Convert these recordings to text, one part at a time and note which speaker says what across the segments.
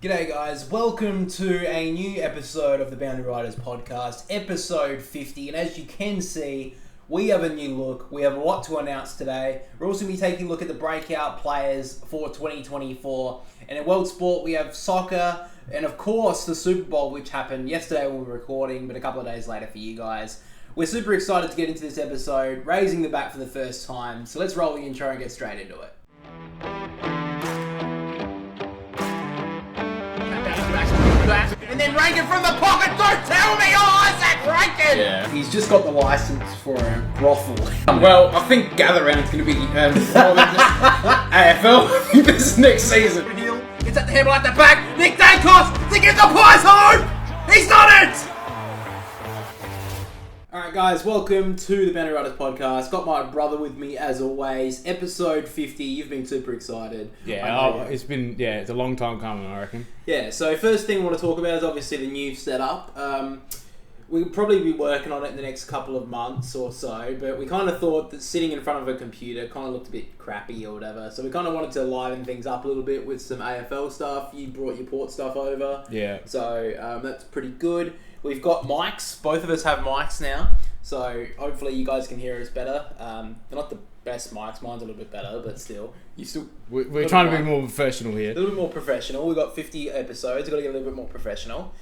Speaker 1: G'day guys, welcome to a new episode of the Boundary Riders podcast, episode 50, and as you can see, we have a new look, we have a lot to announce today. We're also going to be taking a look at the breakout players for 2024, and in world sport we have soccer, and of course the Superbowl, which happened yesterday when we were recording, but a couple of days later for you guys. We're super excited to get into this episode, raising the bat for the first time, so let's roll the intro and get straight into it. And then Rankin from the pocket, don't tell me, Isaac Rankin!
Speaker 2: Yeah.
Speaker 1: He's just got the license for a brothel.
Speaker 2: Well, I think Gather Round's going to be more than just AFL. I think this is next season.
Speaker 1: It's at the handle at the back, Nick Dankos to get the prize home! He's done it! Alright guys, welcome to the Boundary Riders podcast. Got my brother with me as always. Episode 50, you've been super excited.
Speaker 2: It's a long time coming, I reckon.
Speaker 1: Yeah, so first thing I want to talk about is obviously the new setup. We'll probably be working on it in the next couple of months or so, but we kind of thought that sitting in front of a computer kind of looked a bit crappy or whatever, so we kind of wanted to liven things up a little bit with some AFL stuff. You brought your port stuff over.
Speaker 2: Yeah.
Speaker 1: So that's pretty good. We've got mics. Both of us have mics now, so hopefully you guys can hear us better. They're not the best mics. Mine's a little bit better, but still.
Speaker 2: We're trying to be more professional here.
Speaker 1: A little bit more professional. We've got 50 episodes. We've got to get a little bit more professional.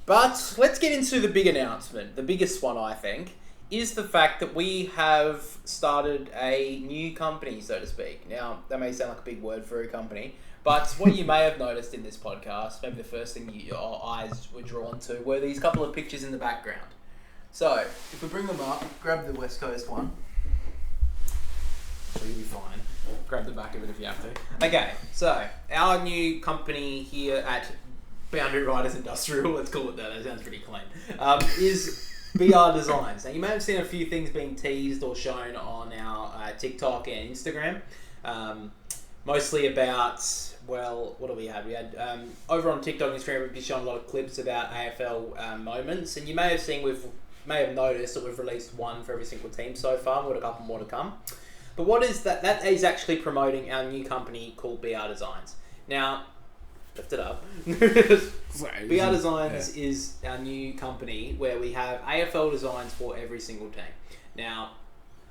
Speaker 1: But let's get into the big announcement. The biggest one, I think, is the fact that we have started a new company, so to speak. Now, that may sound like a big word for a company, but what you may have noticed in this podcast, maybe the first thing your eyes were drawn to, were these couple of pictures in the background. So, if we bring them up, grab the West Coast one. So you'll be fine. Grab the back of it if you have to. Okay, so our new company here at Boundary Riders Industrial, let's call it that sounds pretty clean, is BR Designs. Now, you may have seen a few things being teased or shown on our Tik Tok and Instagram. Mostly about, well, what do we have? We had, over on TikTok and Instagram, we've been showing a lot of clips about AFL moments, and you may have noticed that we've released one for every single team so far. We've got a couple more to come. But what is that? That is actually promoting our new company called BR Designs. Now, lift it up. BR Designs is our new company where we have AFL designs for every single team. Now,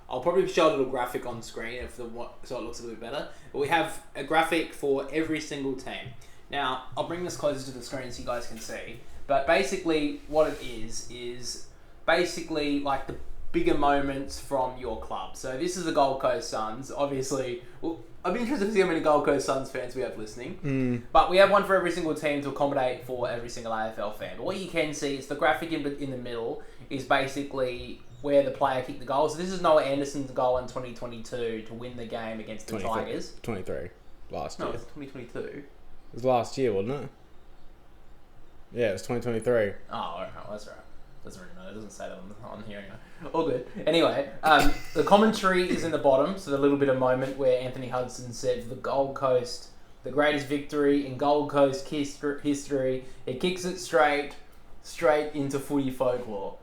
Speaker 1: I'll probably show a little graphic on screen so it looks a little bit better. But we have a graphic for every single team. Now, I'll bring this closer to the screen so you guys can see. But basically, what it is basically like the bigger moments from your club. So this is the Gold Coast Suns. Obviously, well, I'd be interested to see how many Gold Coast Suns fans we have listening. But we have one for every single team to accommodate for every single AFL fan. But what you can see is the graphic in the middle is basically where the player kicked the goal. So this is Noah Anderson's goal in 2022 to win the game against the Tigers.
Speaker 2: 23 last year.
Speaker 1: No, it's 2022.
Speaker 2: It was last year, wasn't it? Yeah, it was 2023.
Speaker 1: Oh, okay, well, that's right. Doesn't really matter. It doesn't say that on here anyway. All good. Anyway, the commentary is in the bottom, so the little bit of moment where Anthony Hudson said for the Gold Coast, the greatest victory in Gold Coast history. It kicks it straight into football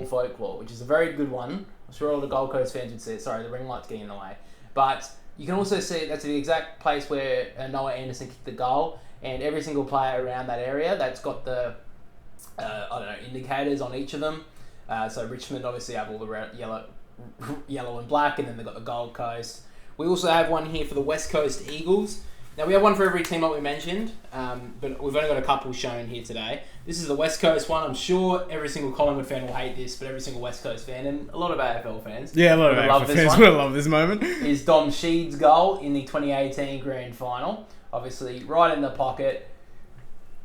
Speaker 1: folklore, which is a very good one. I'm sure all the Gold Coast fans would say it. Sorry, the ring light's getting in the way. But you can also see that's the exact place where Noah Anderson kicked the goal, and every single player around that area that's got the indicators on each of them. So Richmond obviously have all the yellow and black, and then they've got the Gold Coast. We also have one here for the West Coast Eagles. Now, we have one for every team like we mentioned, but we've only got a couple shown here today. This is the West Coast one. I'm sure every single Collingwood fan will hate this, but every single West Coast fan, and a lot of AFL fans,
Speaker 2: a lot of AFL fans will love this moment,
Speaker 1: is Dom Sheed's goal in the 2018 Grand Final. Obviously, right in the pocket.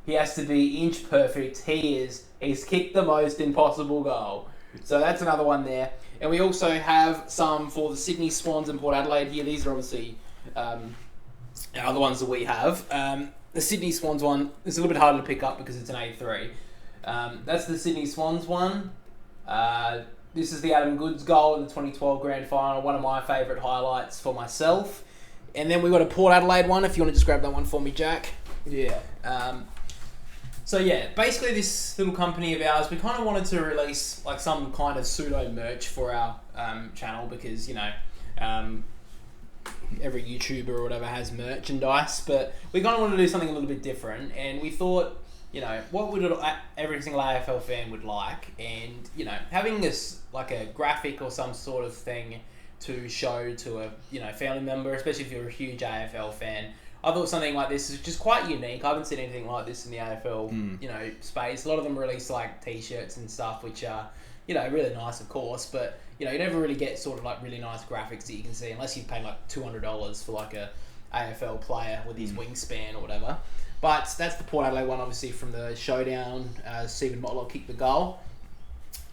Speaker 1: He has to be inch perfect. He's kicked the most impossible goal. So that's another one there. And we also have some for the Sydney Swans and Port Adelaide here. These are obviously other ones that we have. The Sydney Swans one is a little bit harder to pick up because it's an A3. That's the Sydney Swans one. This is the Adam Goodes goal in the 2012 Grand Final. One of my favourite highlights for myself. And then we've got a Port Adelaide one, if you want to just grab that one for me, Jack. Yeah. So yeah, basically this little company of ours, we kind of wanted to release like some kind of pseudo merch for our channel because, you know, every YouTuber or whatever has merchandise, but we kind of wanted to do something a little bit different, and we thought, what would every single AFL fan would like, and having this like a graphic or some sort of thing to show to a family member, especially if you're a huge AFL fan. I thought something like this is just quite unique. I haven't seen anything like this in the AFL space. A lot of them release like t-shirts and stuff, which are really nice, of course, but you never really get sort of like really nice graphics that you can see unless you pay like $200 for like a AFL player with his wingspan or whatever. But that's the Port Adelaide one, obviously, from the showdown. Stephen Motlop kicked the goal.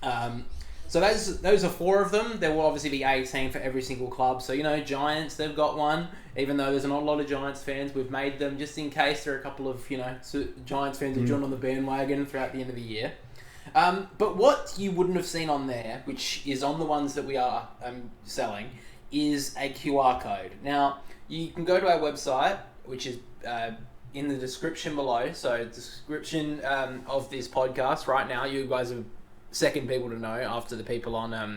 Speaker 1: So those are 4 of them. There will obviously be 18 for every single club. So, Giants, they've got one. Even though there's not a lot of Giants fans, we've made them just in case there are a couple of, Giants fans who joined on the bandwagon throughout the end of the year. But what you wouldn't have seen on there, which is on the ones that we are selling, is a QR code. Now, you can go to our website, which is in the description below. So, description of this podcast right now. You guys are second people to know after the people on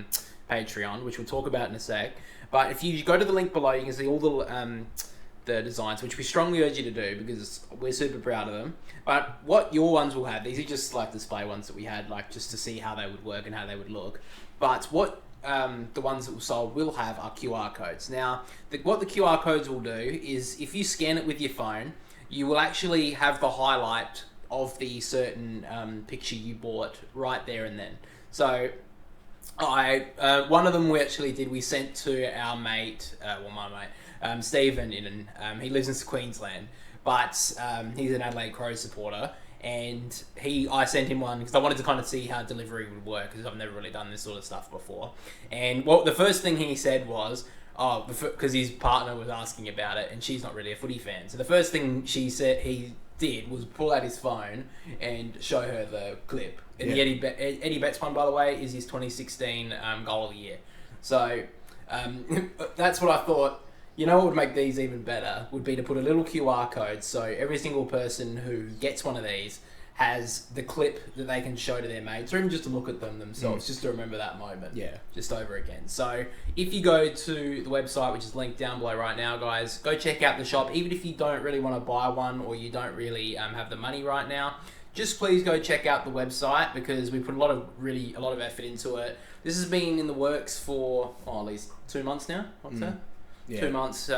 Speaker 1: Patreon, which we'll talk about in a sec. But if you go to the link below, you can see all the designs, which we strongly urge you to do because we're super proud of them. But what your ones will have, these are just like display ones that we had, like just to see how they would work and how they would look. But what the ones that were sold will have are QR codes. Now, what the QR codes will do is if you scan it with your phone, you will actually have the highlight of the certain picture you bought right there and then. So one of them we sent to our mate, my mate, Stephen he lives in Queensland, but he's an Adelaide Crows supporter, and I sent him one because I wanted to kind of see how delivery would work because I've never really done this sort of stuff before. And the first thing he said was, because his partner was asking about it, and she's not really a footy fan. So the first thing he did was pull out his phone and show her the clip. And the Eddie Betts one, by the way, is his 2016 goal of the year. So that's what I thought. What would make these even better would be to put a little QR code so every single person who gets one of these has the clip that they can show to their mates, or even just to look at them themselves, just to remember that moment. Yeah. Just over again. So if you go to the website, which is linked down below right now, guys, go check out the shop. Even if you don't really want to buy one or you don't really have the money right now, just please go check out the website because we put a lot of effort into it. This has been in the works for at least 2 months now, I'd say. Yeah. 2 months,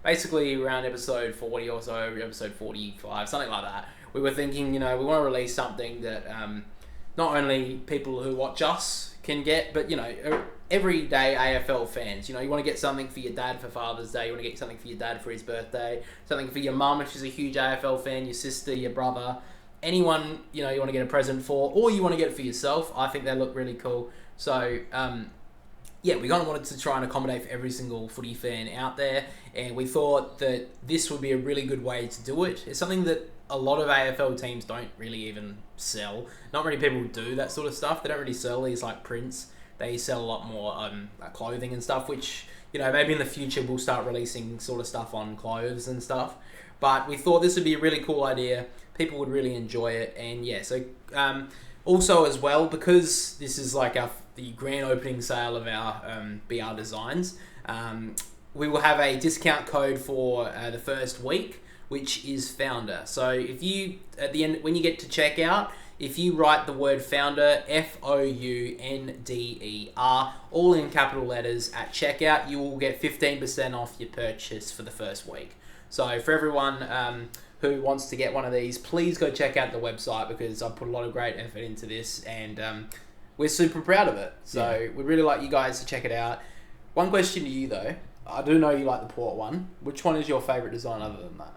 Speaker 1: basically around episode 40 or so, episode 45, something like that. We were thinking, we want to release something that not only people who watch us can get, but, everyday AFL fans. You want to get something for your dad for Father's Day, you want to get something for your dad for his birthday, something for your mum if she's a huge AFL fan, your sister, your brother, anyone, you want to get a present for, or you want to get it for yourself. I think they look really cool. So, we kind of wanted to try and accommodate for every single footy fan out there, and we thought that this would be a really good way to do it. It's something that a lot of AFL teams don't really even sell. Not many people do that sort of stuff. They don't really sell these like prints. They sell a lot more like clothing and stuff, which, maybe in the future we'll start releasing sort of stuff on clothes and stuff. But we thought this would be a really cool idea. People would really enjoy it. And so also as well, because this is like the grand opening sale of our BR designs, we will have a discount code for the first week, which is founder. So if you, at the end, when you get to checkout, if you write the word founder, FOUNDER, all in capital letters at checkout, you will get 15% off your purchase for the first week. So for everyone who wants to get one of these, please go check out the website because I put a lot of great effort into this, and we're super proud of it. So we'd really like you guys to check it out. One question to you though. I do know you like the Port one. Which one is your favourite design other than that?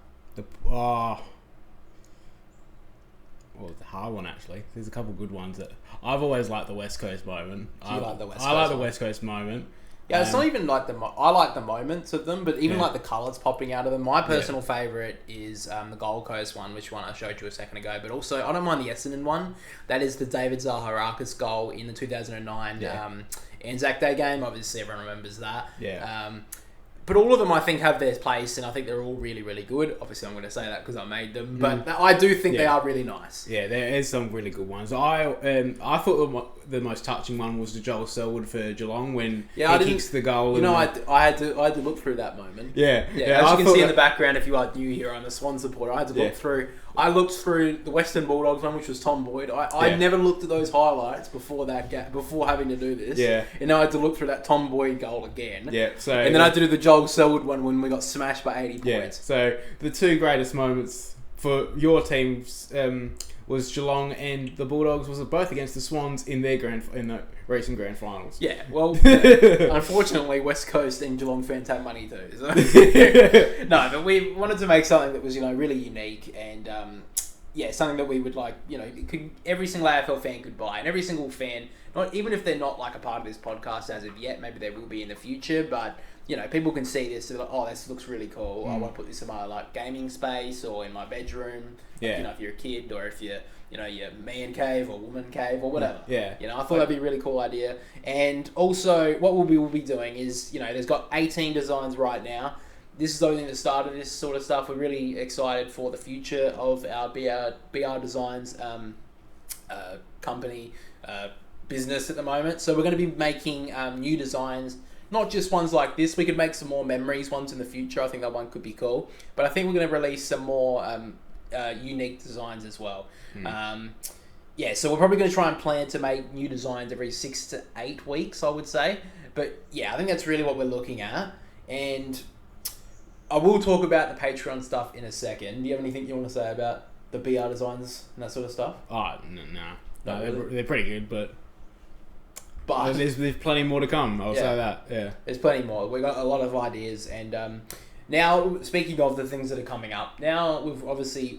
Speaker 2: It's a hard one actually. There's a couple good ones that I've always liked. The West Coast moment.
Speaker 1: Do you like the West Coast?
Speaker 2: I like the West Coast moment.
Speaker 1: Yeah, it's not even like I like the moments of them, but even like the colours popping out of them. My personal favourite is the Gold Coast one, which one I showed you a second ago. But also, I don't mind the Essendon one. That is the David Zaharakis goal in the 2009 Anzac Day game. Obviously, everyone remembers that. Yeah. But all of them, I think, have their place, and I think they're all really, really good. Obviously, I'm going to say that because I made them, but I do think they are really nice.
Speaker 2: Yeah, there is some really good ones. I thought the most touching one was the Joel Selwood for Geelong when
Speaker 1: Yeah, I
Speaker 2: he
Speaker 1: didn't-
Speaker 2: kicks the goal.
Speaker 1: You know, I had to look through that moment.
Speaker 2: Yeah.
Speaker 1: Yeah,
Speaker 2: I
Speaker 1: as you can
Speaker 2: thought
Speaker 1: see in
Speaker 2: that-
Speaker 1: the background, if you are new here, I'm a Swans supporter. I had to look
Speaker 2: Yeah.
Speaker 1: through. I looked through the Western Bulldogs one, which was Tom Boyd. I
Speaker 2: Yeah.
Speaker 1: never looked at those highlights before before having to do this.
Speaker 2: Yeah.
Speaker 1: And now I had to look through that Tom Boyd goal again.
Speaker 2: Yeah, so
Speaker 1: And then I had to do the Joel Selwood one when we got smashed by 80
Speaker 2: yeah.
Speaker 1: points.
Speaker 2: So the two greatest moments for your teams was Geelong and the Bulldogs was both against the Swans in their in the recent grand finals.
Speaker 1: Yeah, well, unfortunately, West Coast and Geelong fans have money too. So. No, but we wanted to make something that was, really unique and, something that we would like, every single AFL fan could buy. And every single fan, not even if they're not like a part of this podcast as of yet, maybe they will be in the future, but, people can see this, they're like, oh, this looks really cool. I want to put this in my like gaming space or in my bedroom.
Speaker 2: Yeah.
Speaker 1: If you're a kid or if you're, your man cave or woman cave or whatever.
Speaker 2: Yeah.
Speaker 1: I thought that'd be a really cool idea. And also, what we'll be doing is, there's got 18 designs right now. This is only the start of this sort of stuff. We're really excited for the future of our BR Designs company business at the moment. So we're going to be making new designs, not just ones like this. We could make some more memories ones in the future. I think that one could be cool. But I think we're going to release some more unique designs as well. So we're probably going to try and plan to make new designs every 6 to 8 weeks, I would say. But yeah, I think that's really what we're looking at. And I will talk about the Patreon stuff in a second. Do you have anything you want to say about the BR designs and that sort of stuff?
Speaker 2: Oh, no,
Speaker 1: really?
Speaker 2: they're pretty good, but there's plenty more to come. I'll say that. Yeah,
Speaker 1: there's plenty more. We've got a lot of ideas, and now speaking of the things that are coming up, now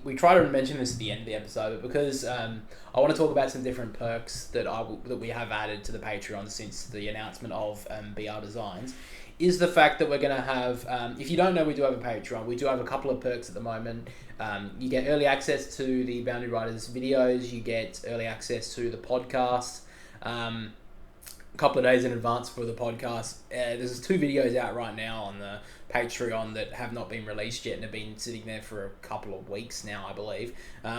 Speaker 1: we try to mention this at the end of the episode, but because I want to talk about some different perks that we have added to the Patreon since the announcement of BR Designs. Is the fact that we're going to have, if you don't know, we do have a Patreon. We do have a couple of perks at the moment. You get early access to the Boundary Riders videos. You get early access to the podcast a couple of days in advance for the podcast. There's 2 videos out right now on the Patreon that have not been released yet and have been sitting there for a couple of weeks now, I believe.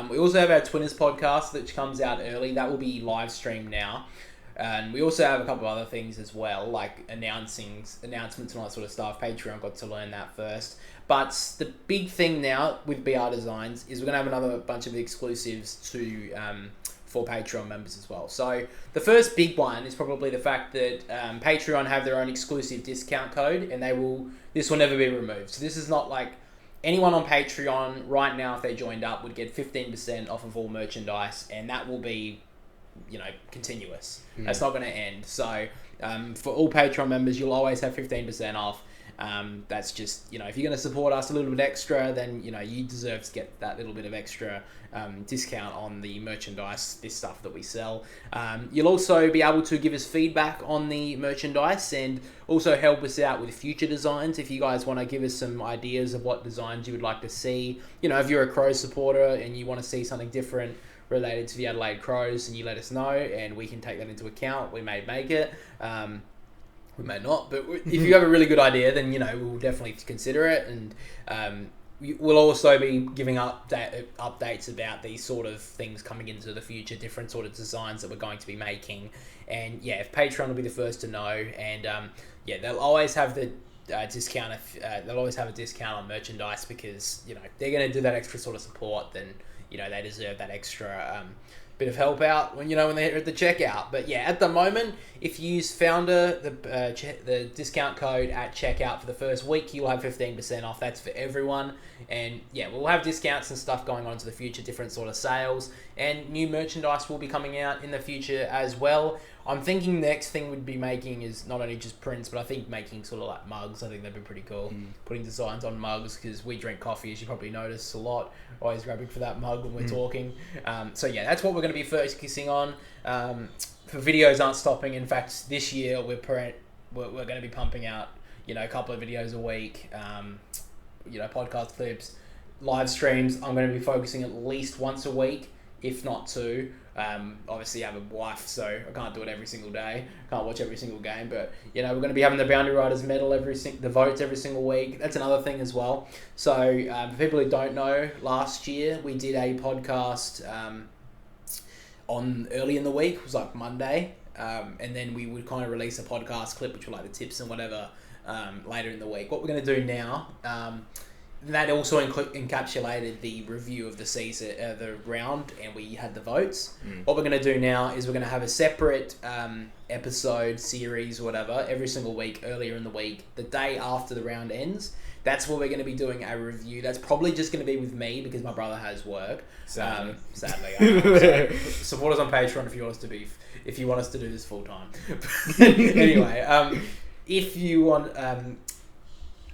Speaker 1: We also have our Twinners podcast, which comes out early. That will be live streamed now. And we also have a couple of other things as well, like announcements and all that sort of stuff. Patreon got to learn that first. But the big thing now with BR Designs is we're going to have another bunch of exclusives for Patreon members as well. So the first big one is probably the fact that Patreon have their own exclusive discount code, and this will never be removed. So this is not like anyone on Patreon right now, if they joined up, would get 15% off of all merchandise, and that will be continuous. That's not going to end. So for all Patreon members, you'll always have 15% off. That's just, if you're going to support us a little bit extra, then you deserve to get that little bit of extra discount on the merchandise, this stuff that we sell. You'll also be able to give us feedback on the merchandise and also help us out with future designs. If you guys want to give us some ideas of what designs you would like to see, if you're a Crows supporter and you want to see something different related to the Adelaide Crows, and you let us know and we can take that into account. We may make it, we may not, but if you have a really good idea, then we'll definitely consider it. And we'll also be giving updates about these sort of things coming into the future, different sort of designs that we're going to be making. And if Patreon will be the first to know, and they'll always have the discount. They'll always have a discount on merchandise because they're going to do that extra sort of support. Then they deserve that extra bit of help out when they're at the checkout. But at the moment, if you use Founder, the discount code at checkout for the first week, you'll have 15% off. That's for everyone. And we'll have discounts and stuff going on into the future, different sort of sales, and new merchandise will be coming out in the future as well. I'm thinking the next thing we'd be making is not only just prints, but I think making sort of like mugs. I think that'd be pretty cool. Putting designs on mugs, because we drink coffee, as you probably notice a lot. Always grabbing for that mug when we're talking. That's what we're going to be focusing on. For videos aren't stopping. In fact, this year we're going to be pumping out a couple of videos a week. Podcast clips, live streams. I'm going to be focusing at least once a week, if not 2. Obviously I have a wife, so I can't do it every single day. Can't watch every single game, but we're going to be having the Boundary Riders medal the votes every single week. That's another thing as well. So for people who don't know, last year we did a podcast on early in the week. It was like Monday, and then we would kind of release a podcast clip, which were like the tips and whatever, later in the week. What we're going to do now, that also encapsulated the review of the season, the round, and we had the votes. What we're going to do now is we're going to have a separate episode, series, whatever, every single week, earlier in the week, the day after the round ends. That's where we're going to be doing a review. That's probably just going to be with me because my brother has work. Sadly. So support us on Patreon if you want us to do this full time. Anyway, if you want,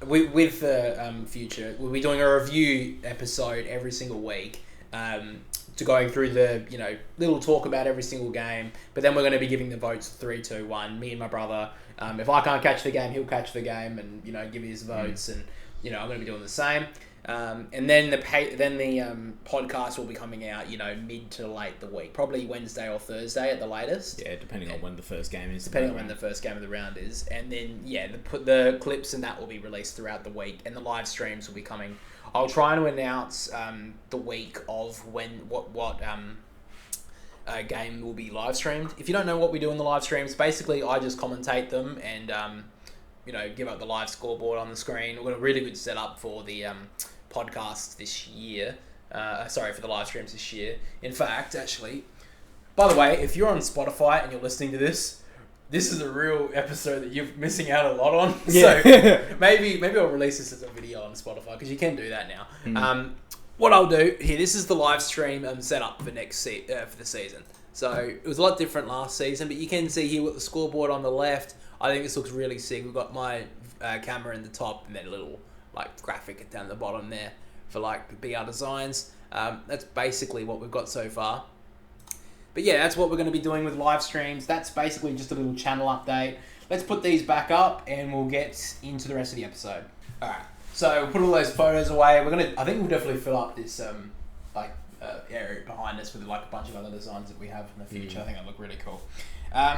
Speaker 1: with the future, we'll be doing a review episode every single week. To going through the, little talk about every single game. But then we're going to be giving the votes 3, 2, 1. Me and my brother. If I can't catch the game, he'll catch the game and, give his votes. And, I'm going to be doing the same. And then the podcast will be coming out, mid to late the week. Probably Wednesday or Thursday at the latest.
Speaker 2: Yeah, depending on when the first game is.
Speaker 1: Depending on when the first game of the round is. And then, the clips and that will be released throughout the week. And the live streams will be coming. I'll try to announce the week of what game will be live streamed. If you don't know what we do in the live streams, basically I just commentate them and give up the live scoreboard on the screen. We've got a really good setup for the podcast this year. For the live streams this year. In fact, actually, by the way, if you're on Spotify and you're listening to this is a real episode that you're missing out a lot on. Yeah. So maybe I'll release this as a video on Spotify because you can do that now. What I'll do here, this is the live stream setup for for the season. So it was a lot different last season, but you can see here with the scoreboard on the left. I think this looks really sick. We've got my camera in the top and then a little graphic down the bottom there for BR designs. That's basically what we've got so far. But yeah, that's what we're going to be doing with live streams. That's basically just a little channel update. Let's put these back up and we'll get into the rest of the episode. Alright, so we'll put all those photos away. I think we'll definitely fill up this area behind us with a bunch of other designs that we have in the future. I think that'll look really cool.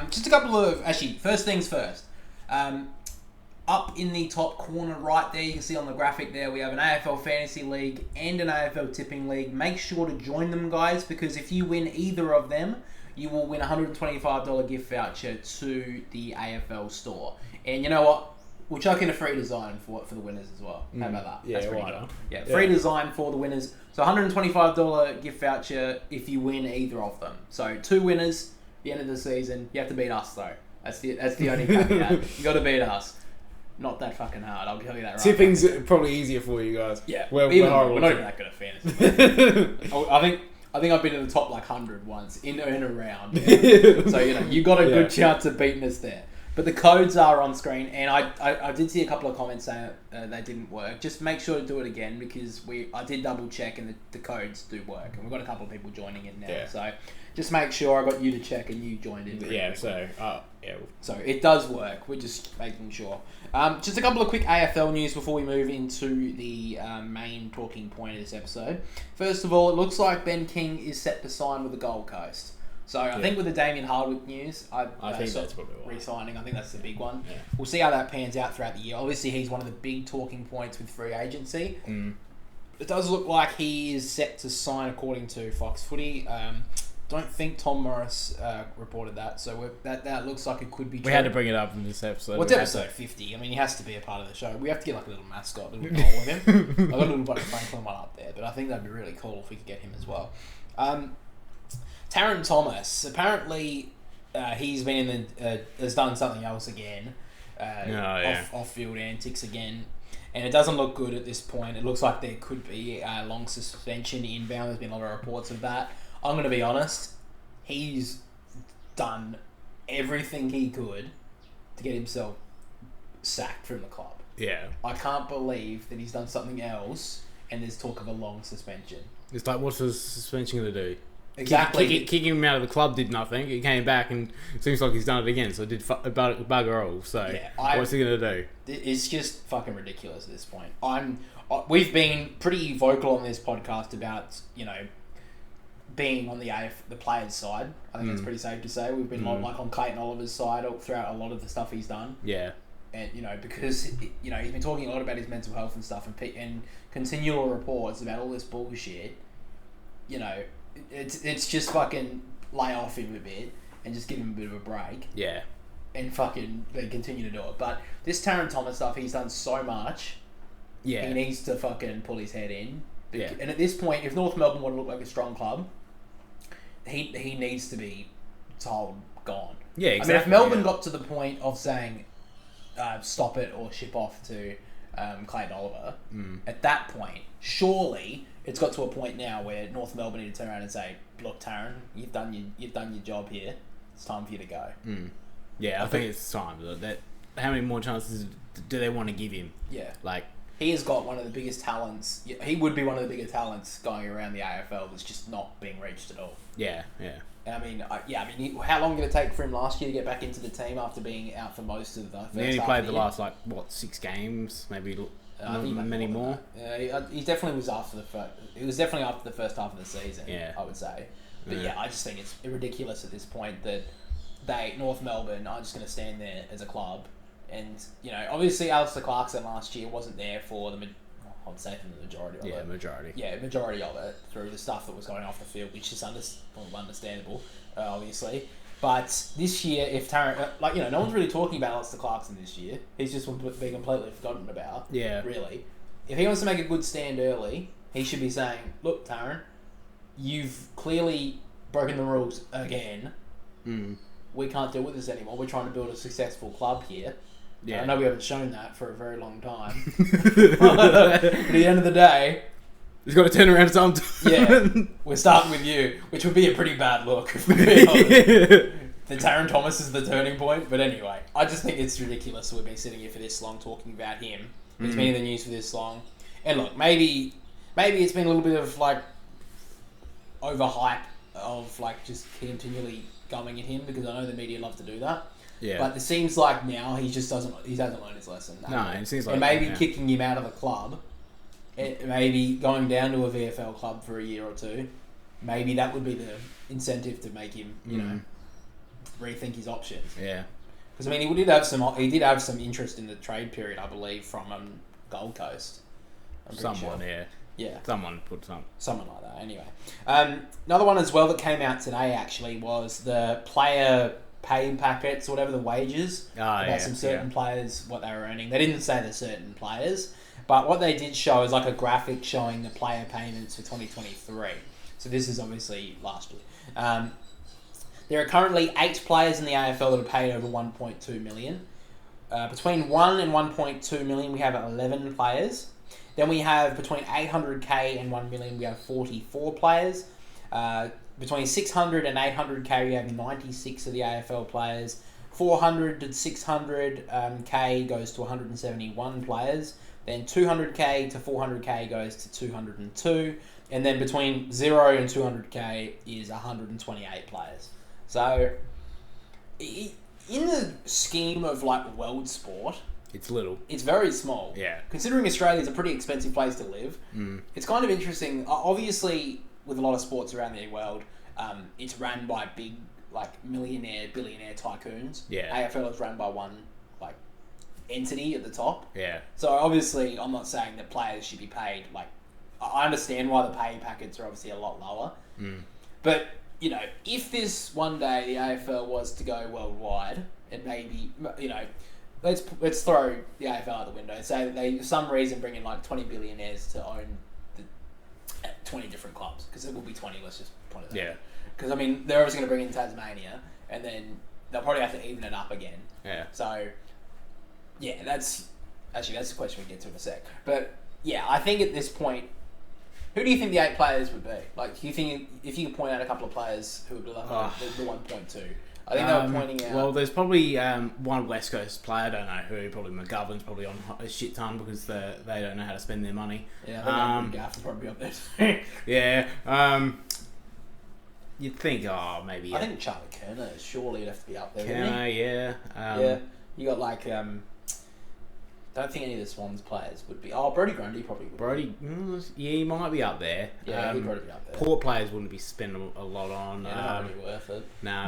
Speaker 1: Just a couple of, first things first. Up in the top corner right there, you can see on the graphic there, we have an AFL Fantasy League and an AFL Tipping League. Make sure to join them, guys, because if you win either of them, you will win a $125 gift voucher to the AFL store. And you know what? We'll chuck in a free design for the winners as well. How about that?
Speaker 2: Yeah,
Speaker 1: that's pretty good. Yeah, free design for the winners. So $125 gift voucher if you win either of them. So 2 winners, the end of the season. You have to beat us, though. That's the only caveat. You got to beat us. Not that fucking hard, I'll tell you that right.
Speaker 2: Tipping's probably easier for you guys.
Speaker 1: Yeah,
Speaker 2: we're
Speaker 1: not even that good at fantasy. I think I've been in the top 100 once in a round. Yeah. So you got a good chance of beating us there. But the codes are on screen, and I did see a couple of comments saying they didn't work. Just make sure to do it again because I did double check and the codes do work, and we've got a couple of people joining in now. Yeah. So just make sure I got you to check and you joined in.
Speaker 2: Yeah. So
Speaker 1: So it does work. We're just making sure. Just a couple of quick AFL news before we move into the main talking point of this episode. First of all, it looks like Ben King is set to sign with the Gold Coast. So I think with the Damien Hardwick news, I think that's probably re-signing. I think that's the big one. Yeah. We'll see how that pans out throughout the year. Obviously, he's one of the big talking points with free agency. It does look like he is set to sign according to Fox Footy. Don't think Tom Morris reported that, so that looks like it could be true.
Speaker 2: We had to bring it up in this episode.
Speaker 1: What's episode 50? I mean, he has to be a part of the show. We have to get a little mascot, a little doll with him. I've got a little Buddy Franklin one up there, but I think that'd be really cool if we could get him as well. Taron Thomas, apparently he's been has done something else again. Off-field antics again. And it doesn't look good at this point. It looks like there could be a long suspension inbound. There's been a lot of reports of that. I'm going to be honest. He's done everything he could to get himself sacked from the club.
Speaker 2: Yeah.
Speaker 1: I can't believe that he's done something else and there's talk of a long suspension.
Speaker 2: It's like, what's the suspension going to do?
Speaker 1: Exactly.
Speaker 2: Kicking him out of the club did nothing. He came back and it seems like he's done it again. So it did bugger all. So what's he going to do? It's
Speaker 1: just fucking ridiculous at this point. We've been pretty vocal on this podcast about, being on the players' side. I think it's pretty safe to say. We've been on Clayton Oliver's side throughout a lot of the stuff he's done.
Speaker 2: Yeah.
Speaker 1: And, because, he's been talking a lot about his mental health and stuff and continual reports about all this bullshit, it's just fucking lay off him a bit. and just give him a bit of a break.
Speaker 2: Yeah.
Speaker 1: And fucking they continue to do it. But this Taron Thomas stuff, he's done so much.
Speaker 2: Yeah.
Speaker 1: He needs to fucking pull his head in.
Speaker 2: Yeah.
Speaker 1: And at this point, if North Melbourne want to look like a strong club, he needs to be told gone.
Speaker 2: Yeah, exactly.
Speaker 1: I mean, if Melbourne got to the point of saying stop it or ship off to Clayton Oliver, at that point, surely it's got to a point now where North Melbourne need to turn around and say, look, Taron, you've done your job here. It's time for you to go.
Speaker 2: Yeah, I think it's time. How many more chances do they want to give him?
Speaker 1: Yeah.
Speaker 2: Like,
Speaker 1: he has got one of the biggest talents. He would be one of the bigger talents going around the AFL that's just not being reached at all.
Speaker 2: Yeah, yeah.
Speaker 1: I mean, how long did it take for him last year to get back into the team after being out for most of the first half?
Speaker 2: He only played the last 6 games, maybe many more.
Speaker 1: Yeah, he definitely was after the first. It was definitely after the first half of the season.
Speaker 2: Yeah,
Speaker 1: I would say. But I just think it's ridiculous at this point that North Melbourne are just going to stand there as a club, and obviously Alistair Clarkson last year wasn't there for I'd say for the majority of it. Majority of it through the stuff that was going off the field, which is understandable, obviously. But this year, if Taron, no one's really talking about Alistair Clarkson this year. He's just being completely forgotten about.
Speaker 2: Yeah.
Speaker 1: Really. If he wants to make a good stand early, he should be saying, look, Taron, you've clearly broken the rules again. We can't deal with this anymore. We're trying to build a successful club here. Yeah. I know we haven't shown that for a very long time. But at the end of the day...
Speaker 2: He's got to turn around sometime.
Speaker 1: Yeah. We're starting with you, which would be a pretty bad look, if we're being honest. The Taron Thomas is the turning point. But anyway, I just think it's ridiculous that we've been sitting here for this long talking about him. It's been in the news for this long. And look, maybe it's been a little bit of, overhype of, just continually going at him, because I know the media love to do that.
Speaker 2: Yeah.
Speaker 1: But it seems like now he hasn't learned his lesson.
Speaker 2: It seems like...
Speaker 1: And maybe kicking him out of the club, maybe going down to a VFL club for a year or two, maybe that would be the incentive to make him, rethink his options.
Speaker 2: Yeah.
Speaker 1: Because, he did have some interest in the trade period, I believe, from Gold Coast.
Speaker 2: Someone,
Speaker 1: sure. Yeah.
Speaker 2: Someone put some.
Speaker 1: Something like that, anyway. Another one as well that came out today, actually, was the player pay packets, or whatever, the wages. About some certain players, what they were earning. They didn't say the certain players, but what they did show is a graphic showing the player payments for 2023. So this is obviously last year. There are currently 8 players in the AFL that are paid over 1.2 million. Between 1 and 1.2 million, we have 11 players. Then we have between 800k and 1 million, we have 44 players. Between 600 and 800k, we have 96 of the AFL players. 400 to 600k goes to 171 players. Then 200k to 400k goes to 202. And then between 0 and 200k is 128 players. So, in the scheme of world sport,
Speaker 2: it's little.
Speaker 1: It's very small.
Speaker 2: Yeah. Considering
Speaker 1: Australia's a pretty expensive place to live, it's kind of interesting. Obviously, with a lot of sports around the world, it's run by big, millionaire, billionaire tycoons.
Speaker 2: Yeah.
Speaker 1: AFL is run by one, entity at the top.
Speaker 2: Yeah.
Speaker 1: So, obviously, I'm not saying that players should be paid, I understand why the pay packets are obviously a lot lower. But, if this one day the AFL was to go worldwide, and maybe, let's throw the AFL out the window and say that they, for some reason, bring in 20 billionaires to own the 20 different clubs, because it will be 20. Let's just point it out.
Speaker 2: Yeah.
Speaker 1: Because they're always going to bring in Tasmania, and then they'll probably have to even it up again.
Speaker 2: Yeah.
Speaker 1: So, that's the question we get to in a sec. But I think at this point, who do you think the 8 players would be? Do you think if you could point out a couple of players who would be the 1.2? I think they were pointing out...
Speaker 2: Well, there's probably one West Coast player, I don't know who, probably McGovern's probably on a shit ton because they don't know how to spend their money.
Speaker 1: Yeah, I think Gaff will probably be up there too.
Speaker 2: Yeah. You'd think, maybe...
Speaker 1: I think Charlie Kerner, surely would have to be up there,
Speaker 2: Kerner, yeah.
Speaker 1: Yeah. You got don't think any of the Swans players would be... Brody Grundy probably would.
Speaker 2: Brody, he might be up there.
Speaker 1: Yeah, he'd probably be up there.
Speaker 2: Port players wouldn't be spending a lot on.
Speaker 1: Yeah, not really worth it.
Speaker 2: No,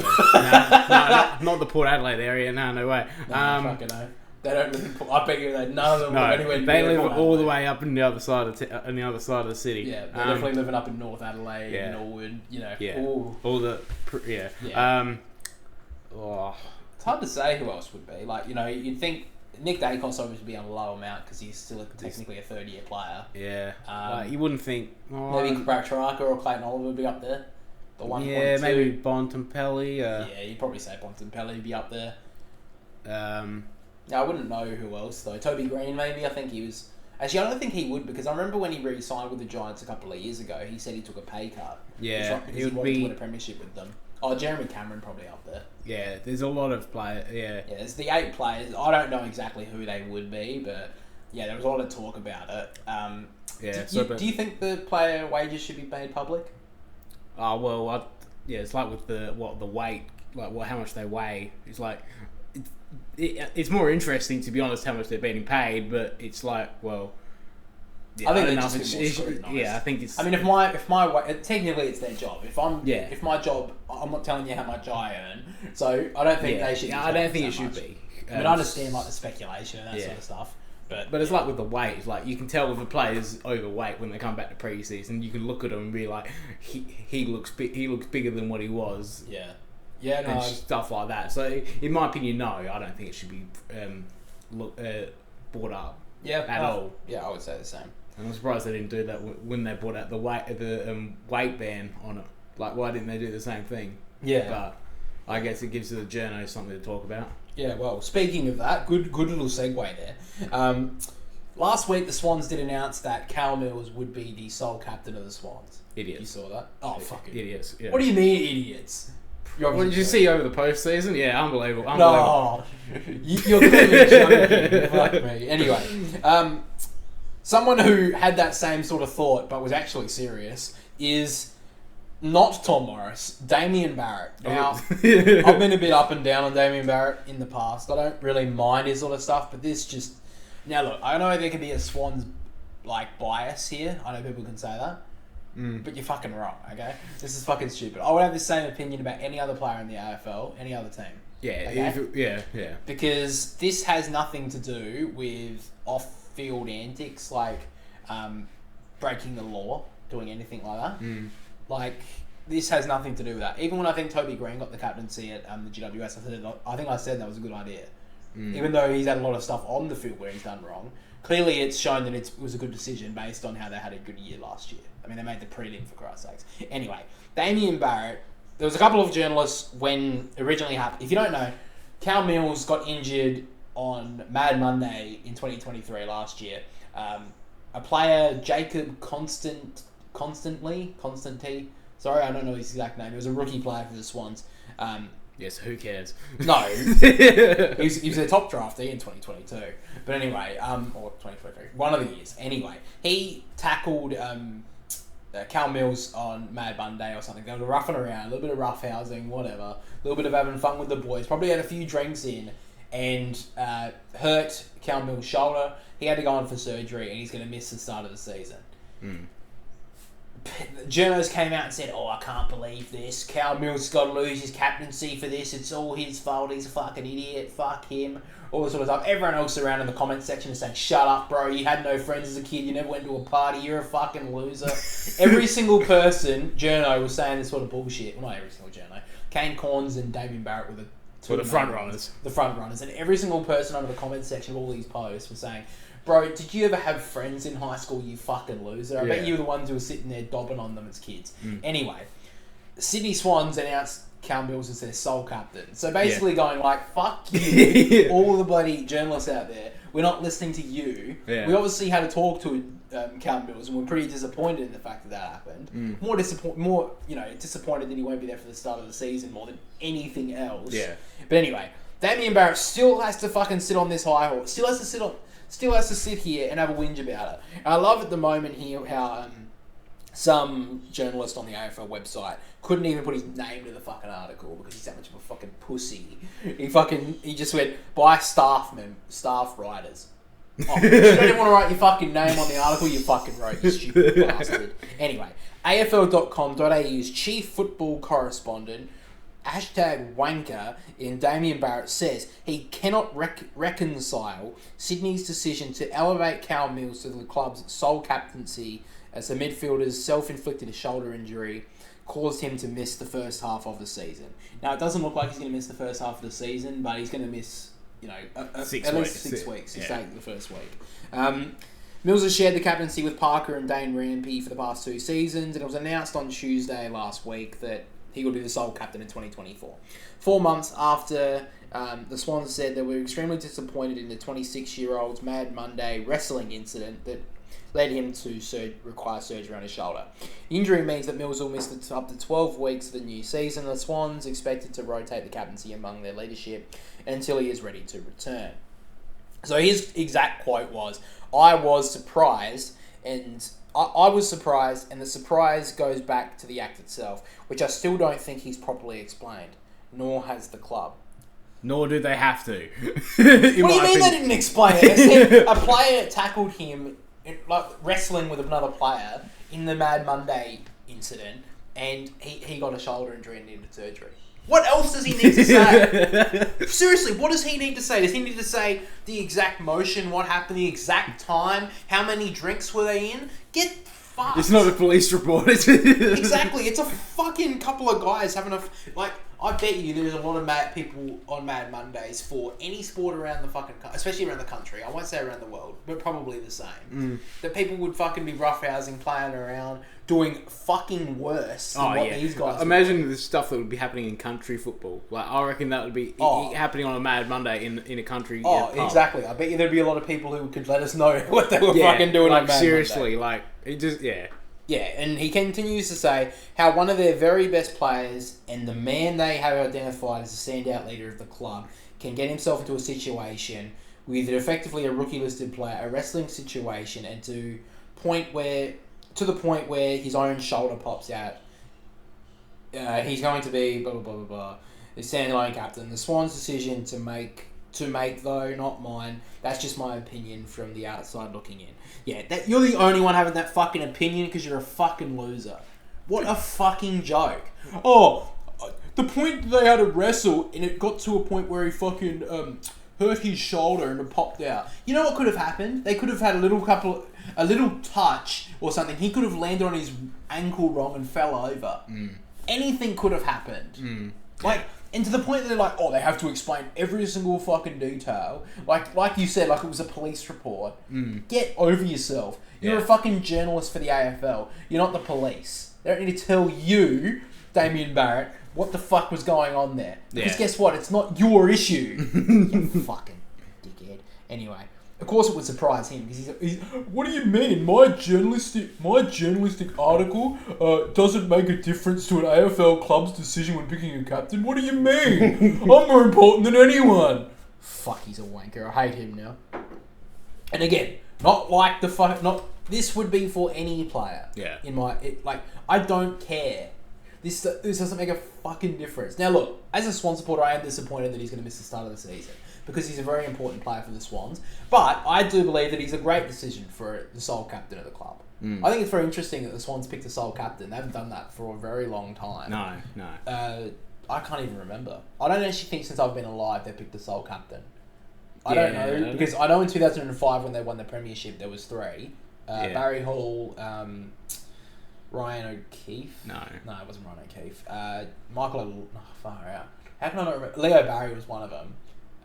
Speaker 2: not the Port Adelaide area. No way.
Speaker 1: No, fucking no. They don't live in Port... I bet you none of them live anywhere near
Speaker 2: they live
Speaker 1: Port
Speaker 2: all
Speaker 1: Adelaide.
Speaker 2: the way up on the other side of the city.
Speaker 1: Yeah, they're definitely living up in North Adelaide, Norwood,
Speaker 2: Yeah.
Speaker 1: Ooh.
Speaker 2: All the... Yeah.
Speaker 1: Yeah.
Speaker 2: Oh,
Speaker 1: It's hard to say who else would be. Like, you'd think Nick Dacos obviously would be on a low amount because he's still technically a third-year player.
Speaker 2: yeah. Like, you wouldn't think...
Speaker 1: Maybe Bracharaka or Clayton Oliver would be up there. The 1.2.
Speaker 2: Yeah, maybe Bontempelli.
Speaker 1: Yeah, you'd probably say Bontempelli would be up there. I wouldn't know who else, though. Toby Green, maybe. I think he was... Actually, I don't think he would, because I remember when he re-signed with the Giants a couple of years ago, he said he took a pay cut.
Speaker 2: Yeah,
Speaker 1: because he wanted to win a premiership with them. Oh, Jeremy Cameron probably up there.
Speaker 2: Yeah, there's a lot of players. Yeah.
Speaker 1: Yeah, there's the 8 players. I don't know exactly who they would be, but yeah, there was a lot of talk about it. Do you think the player wages should be made public?
Speaker 2: Oh well, it's like with the weight, like how much they weigh. It's like it's more interesting, to be honest, how much they're being paid, but it's like, well, yeah,
Speaker 1: I think
Speaker 2: don't know
Speaker 1: just
Speaker 2: if
Speaker 1: more scrutinised.
Speaker 2: yeah, I think it's.
Speaker 1: I mean, if my technically it's their job. If my job, I'm not telling you how much I earn, so I don't think they should.
Speaker 2: I don't think it should be.
Speaker 1: I mean, I understand like the speculation and that sort of stuff, but
Speaker 2: it's like with the weight. It's like you can tell if a player's overweight when they come back to pre-season. You can look at him and be like, he looks bigger than what he was.
Speaker 1: Yeah, no,
Speaker 2: and stuff like that. So, in my opinion, no, I don't think it should be brought up. At all.
Speaker 1: Yeah, I would say the same.
Speaker 2: And I'm surprised they didn't do that when they brought out the weight ban on it. Like, why didn't they do the same thing?
Speaker 1: Yeah.
Speaker 2: But I guess it gives the journos something to talk about.
Speaker 1: Yeah, well, speaking of that, good little segue there. Last week, the Swans did announce that Cal Mills would be the sole captain of the Swans.
Speaker 2: Idiots.
Speaker 1: You saw that? Oh, fucking
Speaker 2: idiots. Yeah.
Speaker 1: What do you mean, idiots?
Speaker 2: What did you see over the postseason? Yeah, unbelievable.
Speaker 1: No, you're clearly joking. Fuck me. Anyway, someone who had that same sort of thought but was actually serious is not Tom Morris, Damien Barret. Now, I've been a bit up and down on Damien Barret in the past. I don't really mind his sort of stuff, but this just... Now, look, I know there could be a Swans bias here. I know people can say that. But you're fucking wrong, okay? This is fucking stupid. I would have the same opinion about any other player in the AFL, any other team.
Speaker 2: Yeah,
Speaker 1: okay?
Speaker 2: yeah.
Speaker 1: Because this has nothing to do with off-field antics like breaking the law, doing anything like that. This has nothing to do with that. Even when I think Toby Green got the captaincy at the GWS, I think I said that was a good idea. Even though he's had a lot of stuff on the field where he's done wrong, clearly it's shown that it was a good decision based on how they had a good year last year. I mean, they made the prelim, for Christ's sakes. Anyway, Damien Barret, there was a couple of journalists when it originally happened. If you don't know, Cal Mills got injured on Mad Monday in 2023 last year. A player, Jacob Constantly, sorry, I don't know his exact name. He was a rookie player for the Swans.
Speaker 2: Yes, who cares?
Speaker 1: No. he was a top draftee in 2022. But anyway, or 2023, one of the years. Anyway, he tackled Cal Mills on Mad Monday or something. They were roughing around, a little bit of roughhousing, whatever. A little bit of having fun with the boys. Probably had a few drinks in and hurt Cal Mills' shoulder. He had to go on for surgery and he's going to miss the start of the season. Journos came out and said, I can't believe this. Cal Mills has got to lose his captaincy for this. It's all his fault. He's a fucking idiot. Fuck him. All this sort of stuff. Everyone else around in the comment section is saying, shut up, bro. You had no friends as a kid. You never went to a party. You're a fucking loser. Every single person, journo, was saying this sort of bullshit. Well, not every single journo. Kane Corns and Damien Barret were the
Speaker 2: front runners.
Speaker 1: The front runners. And every single person under the comment section of all these posts was saying, bro, did you ever have friends in high school, you fucking loser? I bet you were the ones who were sitting there dobbing on them as kids. Anyway, the Sydney Swans announced Cal Mills as their sole captain. So basically going fuck you, all the bloody journalists out there. We're not listening to you. Yeah. We obviously had to talk to Cal Mills and we're pretty disappointed in the fact that happened. More disappointed that he won't be there for the start of the season more than anything else. Yeah. But anyway, Damien Barret still has to fucking sit on this high horse. Still has to sit here and have a whinge about it. And I love at the moment here how some journalist on the AFL website couldn't even put his name to the fucking article because he's that much of a fucking pussy. He just went, by staff writers. Oh, you don't even want to write your fucking name on the article you fucking wrote, you stupid bastard. Anyway, AFL.com.au's chief football correspondent #wanker in Damien Barret says he cannot reconcile Sydney's decision to elevate Cal Mills to the club's sole captaincy as the midfielder's self-inflicted shoulder injury caused him to miss the first half of the season. Now, it doesn't look like he's going to miss the first half of the season, but he's going to miss, at least 6 weeks. He's taking the first week. Mills has shared the captaincy with Parker and Dane Rampy for the past 2 seasons, and it was announced on Tuesday last week that he will be the sole captain in 2024. 4 months after the Swans said they were extremely disappointed in the 26-year-old's Mad Monday wrestling incident that led him to require surgery on his shoulder. The injury means that Mills will miss up to 12 weeks of the new season. The Swans expected to rotate the captaincy among their leadership until he is ready to return. So his exact quote was, I was surprised, and I was surprised, and the surprise goes back to the act itself, which I still don't think he's properly explained, nor has the club.
Speaker 2: Nor do they have to.
Speaker 1: What do you mean they didn't explain it? They said a player tackled him, wrestling with another player in the Mad Monday incident, and he got a shoulder injury and needed surgery. What else does he need to say? Seriously, what does he need to say? Does he need to say the exact motion, what happened, the exact time, how many drinks were they in? Get fucked.
Speaker 2: It's not a police report.
Speaker 1: Exactly. It's a fucking couple of guys having I bet you there's a lot of mad people on Mad Mondays for any sport around the fucking... especially around the country. I won't say around the world, but probably the same. That people would fucking be roughhousing, playing around, doing fucking worse than what these guys
Speaker 2: Imagine the stuff that would be happening in country football. Like, I reckon that would be happening on a Mad Monday in a country.
Speaker 1: Exactly. I bet you there'd be a lot of people who could let us know what they were fucking doing on Mad
Speaker 2: seriously,
Speaker 1: Monday.
Speaker 2: It just,
Speaker 1: Yeah, and he continues to say how one of their very best players and the man they have identified as the standout leader of the club can get himself into a situation with effectively a rookie-listed player, a wrestling situation, and to the point where his own shoulder pops out. He's going to be blah blah blah blah blah. The standalone captain. The Swans' decision to make though, not mine. That's just my opinion from the outside looking in. Yeah, you're the only one having that fucking opinion because you're a fucking loser. What a fucking joke. Oh, the point they had to wrestle and it got to a point where he fucking hurt his shoulder and it popped out. You know what could have happened? They could have had a little touch or something. He could have landed on his ankle wrong and fell over. Anything could have happened. And to the point that they're like, they have to explain every single fucking detail. Like you said, like it was a police report. Get over yourself. You're a fucking journalist for the AFL. You're not the police. They don't need to tell you, Damien Barret, what the fuck was going on there. Because guess what? It's not your issue. You fucking dickhead. Anyway. Of course it would surprise him because he's what do you mean? My journalistic article doesn't make a difference to an AFL club's decision when picking a captain? What do you mean? I'm more important than anyone. Fuck, he's a wanker. I hate him now. And again, this would be for any player.
Speaker 2: Yeah.
Speaker 1: I don't care. This doesn't make a fucking difference. Now look, as a Swan supporter, I am disappointed that he's going to miss the start of the season, because he's a very important player for the Swans. But I do believe that he's a great decision for the sole captain of the club. I think it's very interesting that the Swans picked a sole captain. They haven't done that for a very long time.
Speaker 2: No.
Speaker 1: I can't even remember. I don't actually think since I've been alive they picked a sole captain. I don't know, because I know in 2005 when they won the premiership there was 3. Barry Hall, Ryan O'Keefe. No, it wasn't Ryan O'Keefe. Far out. How can I not remember? Leo Barry was one of them.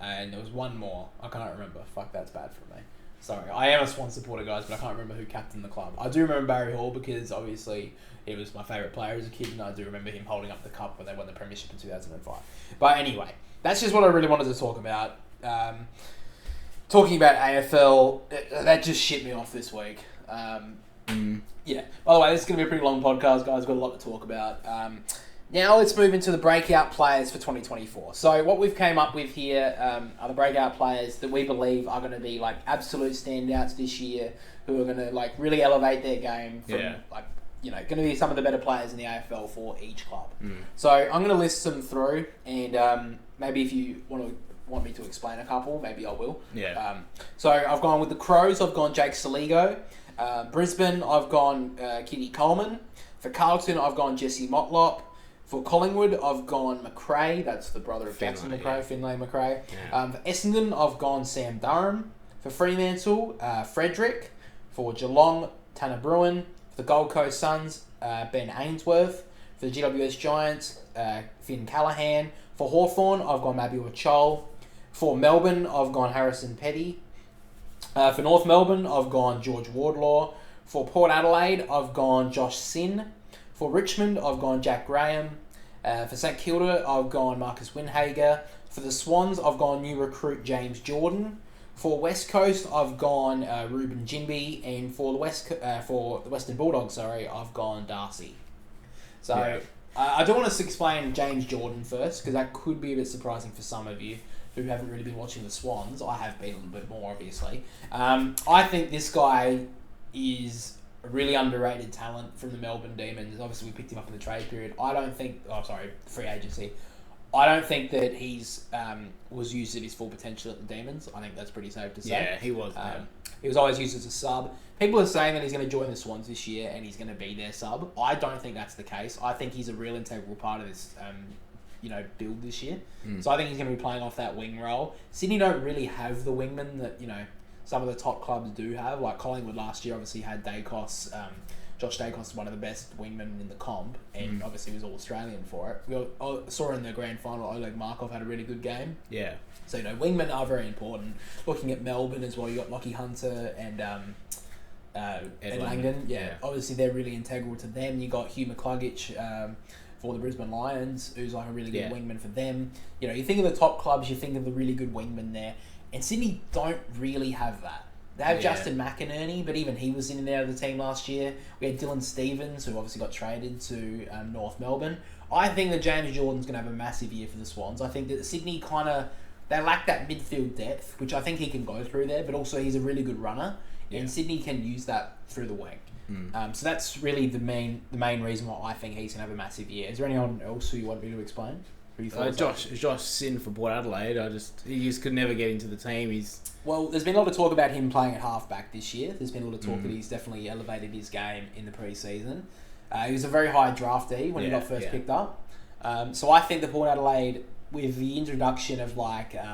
Speaker 1: And there was one more. I can't remember. Fuck, that's bad for me. Sorry. I am a Swan supporter, guys, but I can't remember who captained the club. I do remember Barry Hall because, obviously, he was my favourite player as a kid, and I do remember him holding up the cup when they won the premiership in 2005. But anyway, that's just what I really wanted to talk about. Talking about AFL, that just shit me off this week. Yeah. By the way, this is going to be a pretty long podcast, guys. We've got a lot to talk about. Now let's move into the breakout players for 2024. So what we've came up with here are the breakout players that we believe are going to be like absolute standouts this year, who are going to like really elevate their game from going to be some of the better players in the AFL for each club. So I'm going to list them through, and maybe if you want me to explain a couple, maybe I will.
Speaker 2: Yeah.
Speaker 1: So I've gone with the Crows. I've gone Jake Saligo. Brisbane, I've gone Kitty Coleman. For Carlton, I've gone Jesse Motlop. For Collingwood, I've gone McRae. That's the brother of Jackson McRae, Finlay McRae. Yeah. For Essendon, I've gone Sam Durham. For Fremantle, Frederick. For Geelong, Tanner Bruin. For the Gold Coast Suns, Ben Ainsworth. For the GWS Giants, Finn Callahan. For Hawthorn, I've gone Mabior Chol. For Melbourne, I've gone Harrison Petty. For North Melbourne, I've gone George Wardlaw. For Port Adelaide, I've gone Josh Sin. For Richmond, I've gone Jack Graham. For St Kilda, I've gone Marcus Winhager. For the Swans, I've gone new recruit James Jordan. For West Coast, I've gone Ruben Jinby. And for the Western Bulldogs, I've gone Darcy. So
Speaker 2: Yeah.
Speaker 1: I do want to explain James Jordan first, because that could be a bit surprising for some of you who haven't really been watching the Swans. I have been a little bit more, obviously. I think this guy is a really underrated talent from the Melbourne Demons. Obviously, we picked him up in the trade period. Free agency. I don't think that he's was used at his full potential at the Demons. I think that's pretty safe to say.
Speaker 2: Yeah, he was.
Speaker 1: He was always used as a sub. People are saying that he's going to join the Swans this year and he's going to be their sub. I don't think that's the case. I think he's a real integral part of this build this year. So I think he's going to be playing off that wing role. Sydney don't really have the wingmen that, some of the top clubs do have. Like Collingwood last year obviously had Dacos. Josh Dacos is one of the best wingmen in the comp, and obviously was All-Australian for it. We saw in the grand final, Oleg Markov had a really good game.
Speaker 2: Yeah.
Speaker 1: So, wingmen are very important. Looking at Melbourne as well, you got Lockie Hunter and Ed Langdon. Yeah, obviously they're really integral to them. You got Hugh McCluggage for the Brisbane Lions, who's like a really good wingman for them. You think of the top clubs, you think of the really good wingmen there. And Sydney don't really have that. They have Justin McInerney, but even he was in and out of the team last year. We had Dylan Stevens, who obviously got traded to North Melbourne. I think that James Jordan's going to have a massive year for the Swans. I think that Sydney they lack that midfield depth, which I think he can go through there, but also he's a really good runner, and Sydney can use that through the wing. So that's really the main reason why I think he's going to have a massive year. Is there anyone else who you want me to explain?
Speaker 2: Josh Sin for Port Adelaide. He just could never get into the team.
Speaker 1: Well, there's been a lot of talk about him playing at halfback this year. There's been a lot of talk that he's definitely elevated his game in the pre-season. He was a very high draftee when he got first picked up. So I think the Port Adelaide, with the introduction of Radikalia,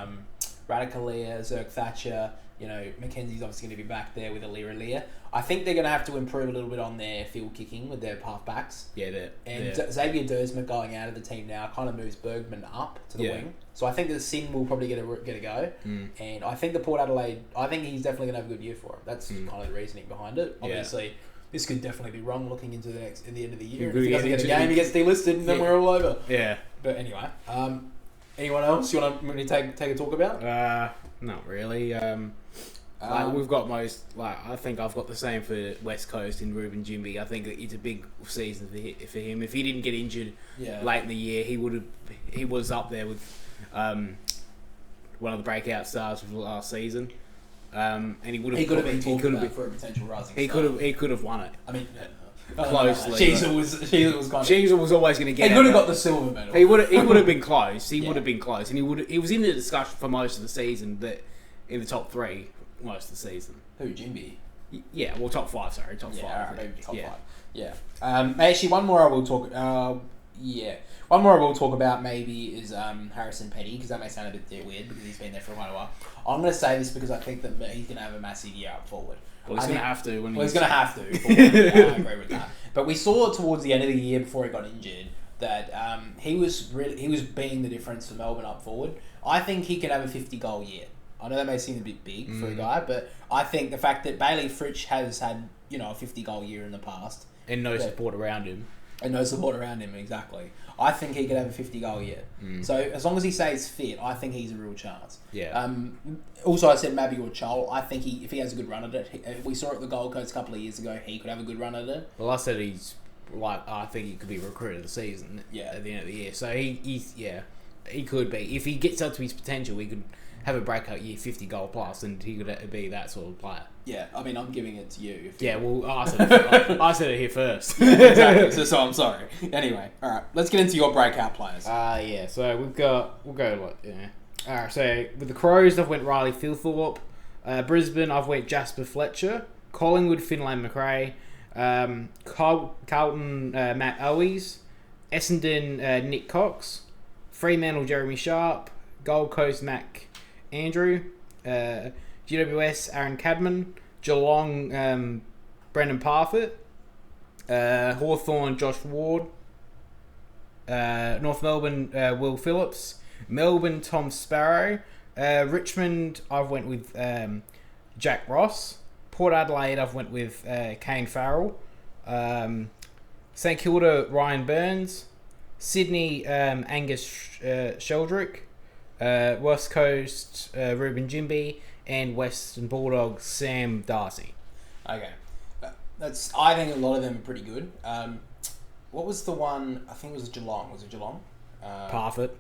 Speaker 1: Zerk Thatcher, Mackenzie's obviously going to be back there with Alira. I think they're going to have to improve a little bit on their field kicking with their halfbacks.
Speaker 2: Yeah,
Speaker 1: Xavier Dersma going out of the team now kind of moves Bergman up to the wing. So I think that Sin will probably get a go. And I think the Port Adelaide, I think he's definitely going to have a good year for him. That's kind of the reasoning behind it. Obviously, this could definitely be wrong looking into at the end of the year. If he doesn't get a game, he gets delisted, and then we're all over.
Speaker 2: Yeah.
Speaker 1: But anyway, anyone else you want me to take a talk about?
Speaker 2: Not really. We've got I think I've got the same for West Coast in Ruben Jinby. I think it's a big season for him. If he didn't get injured late in the year, he was up there with one of the breakout stars of last season. And he could have been talked about for a potential rising star. He could have won it.
Speaker 1: I mean,
Speaker 2: closely.
Speaker 1: Sheezel
Speaker 2: was always going to get.
Speaker 1: He could have got the silver medal.
Speaker 2: He would have been close. He would have been close, and he was in the discussion for most of the season, but in the top three most of the season.
Speaker 1: Who, Jinby?
Speaker 2: Yeah, well, top five. Sorry, top five.
Speaker 1: Right, maybe top five. Yeah. Actually, one more I will talk. One more I will talk about maybe is Harrison Petty, because that may sound a bit weird because he's been there for quite a while. I'm going to say this because I think that he's going to have a massive year up forward.
Speaker 2: Well, he's going to have to.
Speaker 1: He's going to have to. I agree with that. But we saw towards the end of the year before he got injured that he was being the difference for Melbourne up forward. I think he could have a 50-goal year. I know that may seem a bit big for a guy, but I think the fact that Bailey Fritsch has had a 50-goal year in the past
Speaker 2: and no support around him.
Speaker 1: Exactly. I think he could have a 50-goal year. So as long as he stays fit, I think he's a real chance.
Speaker 2: Yeah.
Speaker 1: Also, I said Mabior Chol. I think if he has a good run at it, we saw it at the Gold Coast a couple of years ago. He could have a good run at it.
Speaker 2: Well, I said I think he could be recruited of the season. At the end of the year. So he could be. If he gets up to his potential, he could have a breakout year, 50-goal plus, and he could be that sort of player. Yeah, I mean, I'm giving it to you. I said it here first.
Speaker 1: Exactly. So I'm sorry. Anyway, all right, let's get into your breakout players.
Speaker 2: So we'll go. All right. So with the Crows, I've went Riley Filthorpe. Brisbane, I've went Jasper Fletcher. Collingwood, Finlay McRae. Carlton, Matt Owies. Essendon, Nick Cox. Fremantle, Jeremy Sharp. Gold Coast, Mac Andrew. GWS, Aaron Cadman. Geelong, Brendan Parfitt. Hawthorn, Josh Ward. North Melbourne, Will Phillips. Melbourne, Tom Sparrow. Richmond, I've went with Jack Ross. Port Adelaide, I've went with Kane Farrell. St Kilda, Ryan Burns. Sydney, Angus Sheldrick. West Coast, Ruben Jimby. And Western Bulldogs, Sam Darcy.
Speaker 1: Okay. I think a lot of them are pretty good. What was the one? I think it was Geelong. Was it Geelong?
Speaker 2: Parfitt.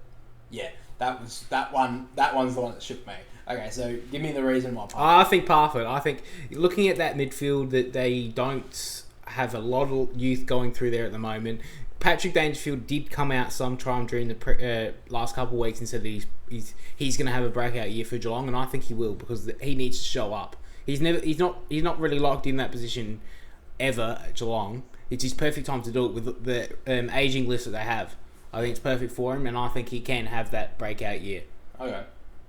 Speaker 1: Yeah, that one. That one's the one that shook me. Okay, so give me the reason why.
Speaker 2: I think Parfitt. I think looking at that midfield, that they don't have a lot of youth going through there at the moment. Patrick Dangerfield did come out sometime during the last couple of weeks and said that he's going to have a breakout year for Geelong, and I think he will, because he needs to show up. He's not really locked in that position ever at Geelong. It's his perfect time to do it with the aging list that they have. I think it's perfect for him, and I think he can have that breakout year. Okay.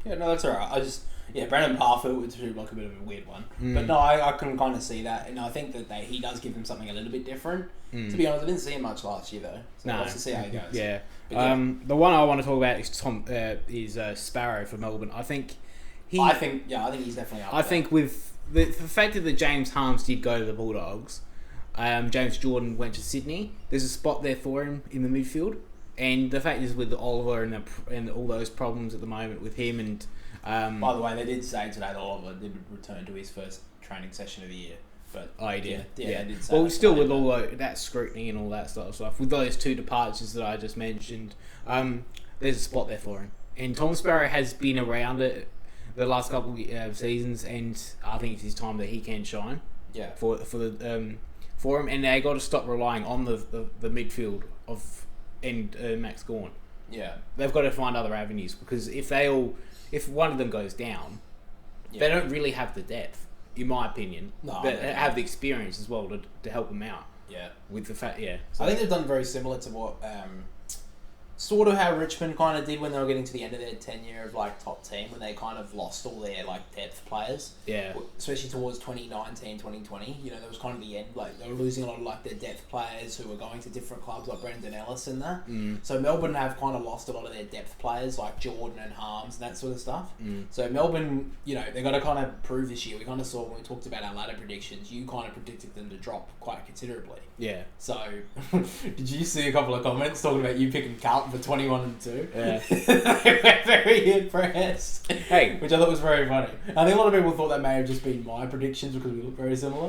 Speaker 1: Yeah, no, that's alright. Brandon Parfitt would seem like a bit of a weird one. But no, I can kind of see that, and I think that he does give them something a little bit different. To be honest, I didn't see him much last year, though. So
Speaker 2: no.
Speaker 1: let's see how he goes.
Speaker 2: Yeah. The one I want to talk about is Sparrow for Melbourne. I think he's definitely up there. I think with the fact that James Harmes did go to the Bulldogs, James Jordan went to Sydney. There's a spot there for him in the midfield, and the fact is with Oliver and all those problems at the moment with him and.
Speaker 1: By the way, they did say today that Oliver did return to his first training session of the year. But
Speaker 2: he did.
Speaker 1: Yeah. They did say
Speaker 2: well, still with all that scrutiny and all that sort of stuff, with those two departures that I just mentioned, there's a spot there for him. And Tom Sparrow has been around it the last couple of seasons, and I think it's his time that he can shine.
Speaker 1: Yeah.
Speaker 2: For him, and they got to stop relying on the midfield and Max Gawn.
Speaker 1: Yeah.
Speaker 2: They've got to find other avenues, because if one of them goes down, they don't really have the depth, in my opinion.
Speaker 1: No,
Speaker 2: but have the experience as well to help them out.
Speaker 1: Yeah.
Speaker 2: With the fact,
Speaker 1: So I think they've done very similar to what sort of how Richmond kind of did when they were getting to the end of their tenure of top team, when they kind of lost all their depth players.
Speaker 2: Yeah.
Speaker 1: Especially towards 2019, 2020. That was kind of the end. They were losing a lot of their depth players who were going to different clubs, like Brendan Ellis and that. So Melbourne have kind of lost a lot of their depth players, like Jordan and Harmes and that sort of stuff. So Melbourne, they got to kind of prove this year. We kind of saw when we talked about our ladder predictions, you kind of predicted them to drop quite considerably.
Speaker 2: Yeah.
Speaker 1: So, did you see a couple of comments talking about you picking Carlton for 21-2?
Speaker 2: Yeah.
Speaker 1: They were very impressed.
Speaker 2: Hey.
Speaker 1: Which I thought was very funny. I think a lot of people thought that may have just been my predictions because we look very similar.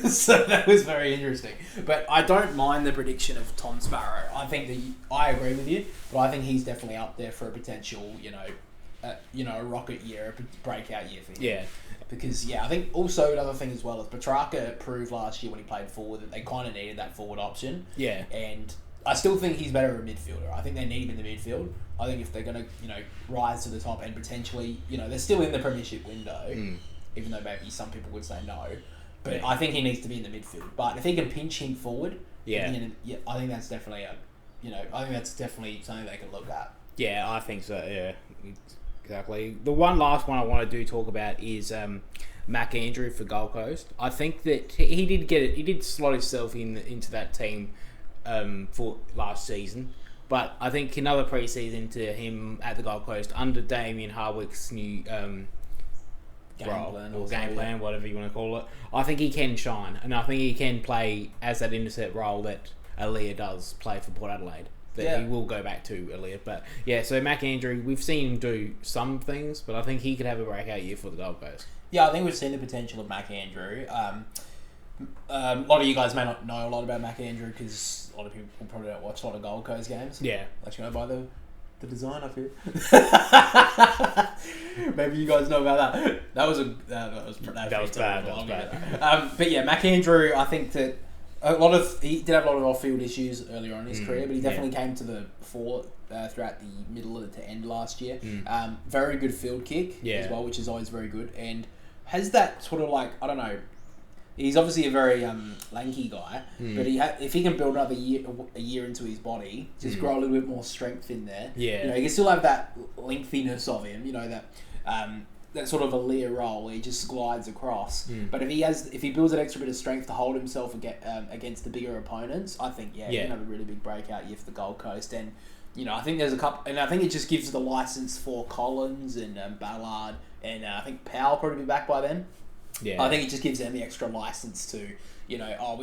Speaker 1: So that was very interesting. But I don't mind the prediction of Tom Sparrow. I think that I agree with you, but I think he's definitely up there for a potential, a rocket year, a breakout year for him.
Speaker 2: Yeah.
Speaker 1: Because, I think also another thing as well is Petrarca proved last year when he played forward that they kind of needed that forward option.
Speaker 2: Yeah.
Speaker 1: And I still think he's better a midfielder. I think they need him in the midfield. I think if they're going to, rise to the top and potentially, they're still in the premiership window, even though maybe some people would say no. But I think he needs to be in the midfield. But if he can pinch him forward, I think that's definitely something they can look at.
Speaker 2: Yeah, I think so. Yeah, exactly. The one last one I want to talk about is Mac Andrew for Gold Coast. I think that he did slot himself into that team for last season. But I think another pre-season to him at the Gold Coast under Damien Hardwick's new game plan, whatever you want to call it, I think he can shine, and I think he can play as that intercept role that Aaliyah does play for Port Adelaide. He will go back to Aaliyah. But so Mac Andrew, we've seen him do some things, but I think he could have a breakout year for the Gold Coast.
Speaker 1: Yeah, I think we've seen the potential of Mac Andrew. A lot of you guys may not know a lot about Mac Andrew because a lot of people probably don't watch a lot of Gold Coast games.
Speaker 2: Yeah.
Speaker 1: Actually, by the design up here. Maybe you guys know about that. That was bad. But Mac Andrew, I think that he did have a lot of off-field issues earlier on in his career, but he definitely came to the fore throughout the middle to end last year. Very good field kick as well, which is always very good, and has that sort of I don't know. He's obviously a very lanky guy, but if he can build another a year into his body, just grow a little bit more strength in there.
Speaker 2: Yeah,
Speaker 1: he can still have that lengthiness of him. that sort of a Lear role where he just glides across. But if he builds an extra bit of strength to hold himself against the bigger opponents, I think he can have a really big breakout year for the Gold Coast. And I think there's a couple, and I think it just gives the license for Collins and Ballard, and I think Powell will probably be back by then.
Speaker 2: Yeah,
Speaker 1: I think it just gives them the extra license to, we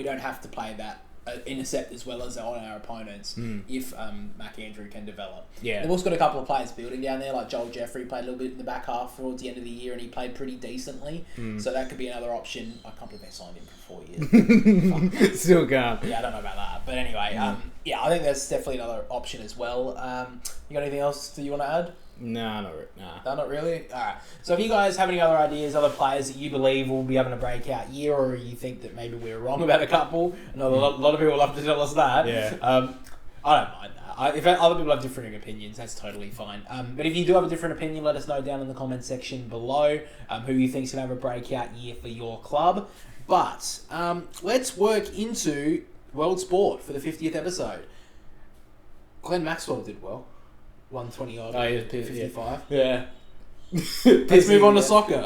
Speaker 1: don't have to play that intercept as well as on our opponents if McAndrew can develop.
Speaker 2: Yeah.
Speaker 1: They've also got a couple of players building down there, like Joel Jeffrey played a little bit in the back half towards the end of the year, and he played pretty decently. So that could be another option. I can't believe they signed him for 4 years.
Speaker 2: Still can't.
Speaker 1: Yeah, I don't know about that. But anyway, I think that's definitely another option as well. You got anything else that you want to add?
Speaker 2: No,
Speaker 1: Not really? Alright. So if you guys have any other ideas, other players that you believe will be having a breakout year, or you think that maybe we're wrong about a couple, I know a lot of people love to tell us that.
Speaker 2: Yeah.
Speaker 1: I don't mind that. If other people have different opinions, that's totally fine. But if you do have a different opinion, let us know down in the comment section below who you think's going to have a breakout year for your club. But let's work into World Sport for the 50th episode. Glenn Maxwell did well. 120 odd.
Speaker 2: Oh, yeah,
Speaker 1: 55.
Speaker 2: Yeah.
Speaker 1: Let's move on to soccer.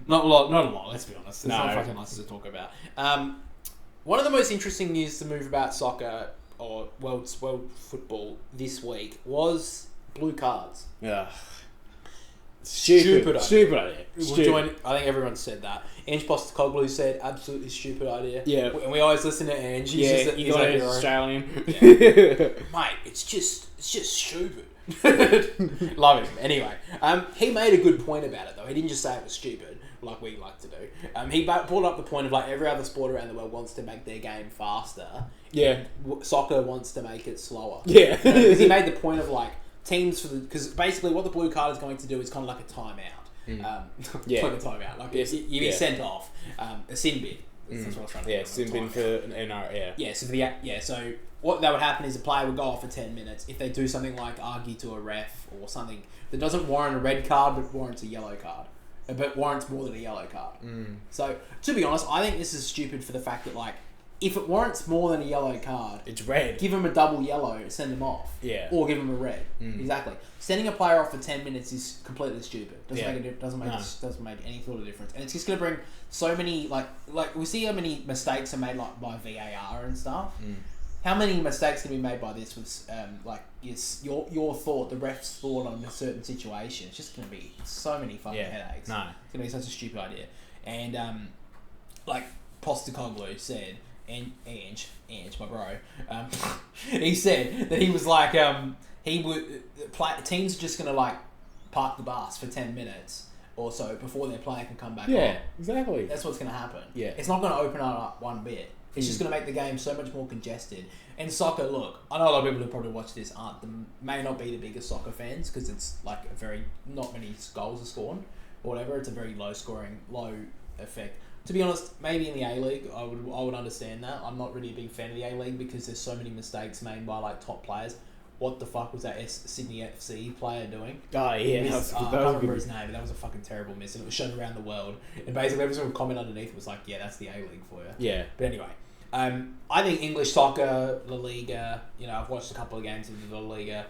Speaker 1: Not a lot. Let's be honest. There's not fucking lots to talk about. One of the most interesting news to move about soccer or world football this week was blue cards.
Speaker 2: Yeah.
Speaker 1: Stupid
Speaker 2: idea.
Speaker 1: I think everyone said that. Ange Postecoglou said absolutely stupid idea.
Speaker 2: Yeah.
Speaker 1: And we always listen to Ange. He's
Speaker 2: Australian.
Speaker 1: Yeah. Mate, it's just stupid. Love him. Anyway, he made a good point about it though. He didn't just say it was stupid like we like to do. He brought up the point of like every other sport around the world wants to make their game faster.
Speaker 2: Yeah.
Speaker 1: Soccer wants to make it slower.
Speaker 2: Yeah.
Speaker 1: Because he made the point of like teams because basically what the blue card is going to do is kind of like a timeout. Like a timeout. Like you be sent off. A sin bin. That's what I was trying to do.
Speaker 2: Sin bin for an NR. Yeah.
Speaker 1: So what that would happen is a player would go off for 10 minutes if they do something like argue to a ref or something that doesn't warrant a red card but warrants a yellow card. But warrants more than a yellow card. So to be honest, I think this is stupid for the fact that like if it warrants more than a yellow card,
Speaker 2: it's red.
Speaker 1: Give him a double yellow, send him off.
Speaker 2: Yeah.
Speaker 1: Or give him a red. Exactly. Sending a player off for 10 minutes is completely stupid. Doesn't make any sort of difference. And it's just going to bring so many like we see how many mistakes are made like by VAR and stuff. How many mistakes can be made by this with your thought, the ref's thought on a certain situation? It's just going to be so many fucking headaches.
Speaker 2: No.
Speaker 1: It's going to be such a stupid idea. And like Postecoglou said, and Ange, my bro, he said that he was like, teams are just going to like park the bus for 10 minutes or so before their player can come back on.
Speaker 2: Yeah, exactly.
Speaker 1: That's what's going to happen.
Speaker 2: Yeah.
Speaker 1: It's not going to open it up one bit. It's just going to make the game so much more congested. And soccer, look, I know a lot of people who probably watch this may not be the biggest soccer fans because it's like not many goals are scored or whatever. It's a very low effect. To be honest, maybe in the A-League, I would understand that. I'm not really a big fan of the A-League because there's so many mistakes made by like top players. What the fuck was that Sydney FC player doing?
Speaker 2: Oh, yeah.
Speaker 1: I can't remember his name, but that was a fucking terrible miss. And it was shown around the world. And basically, every single comment underneath was like, yeah, that's the A-League for you.
Speaker 2: Yeah.
Speaker 1: But anyway, I think English soccer, La Liga, I've watched a couple of games of the La Liga,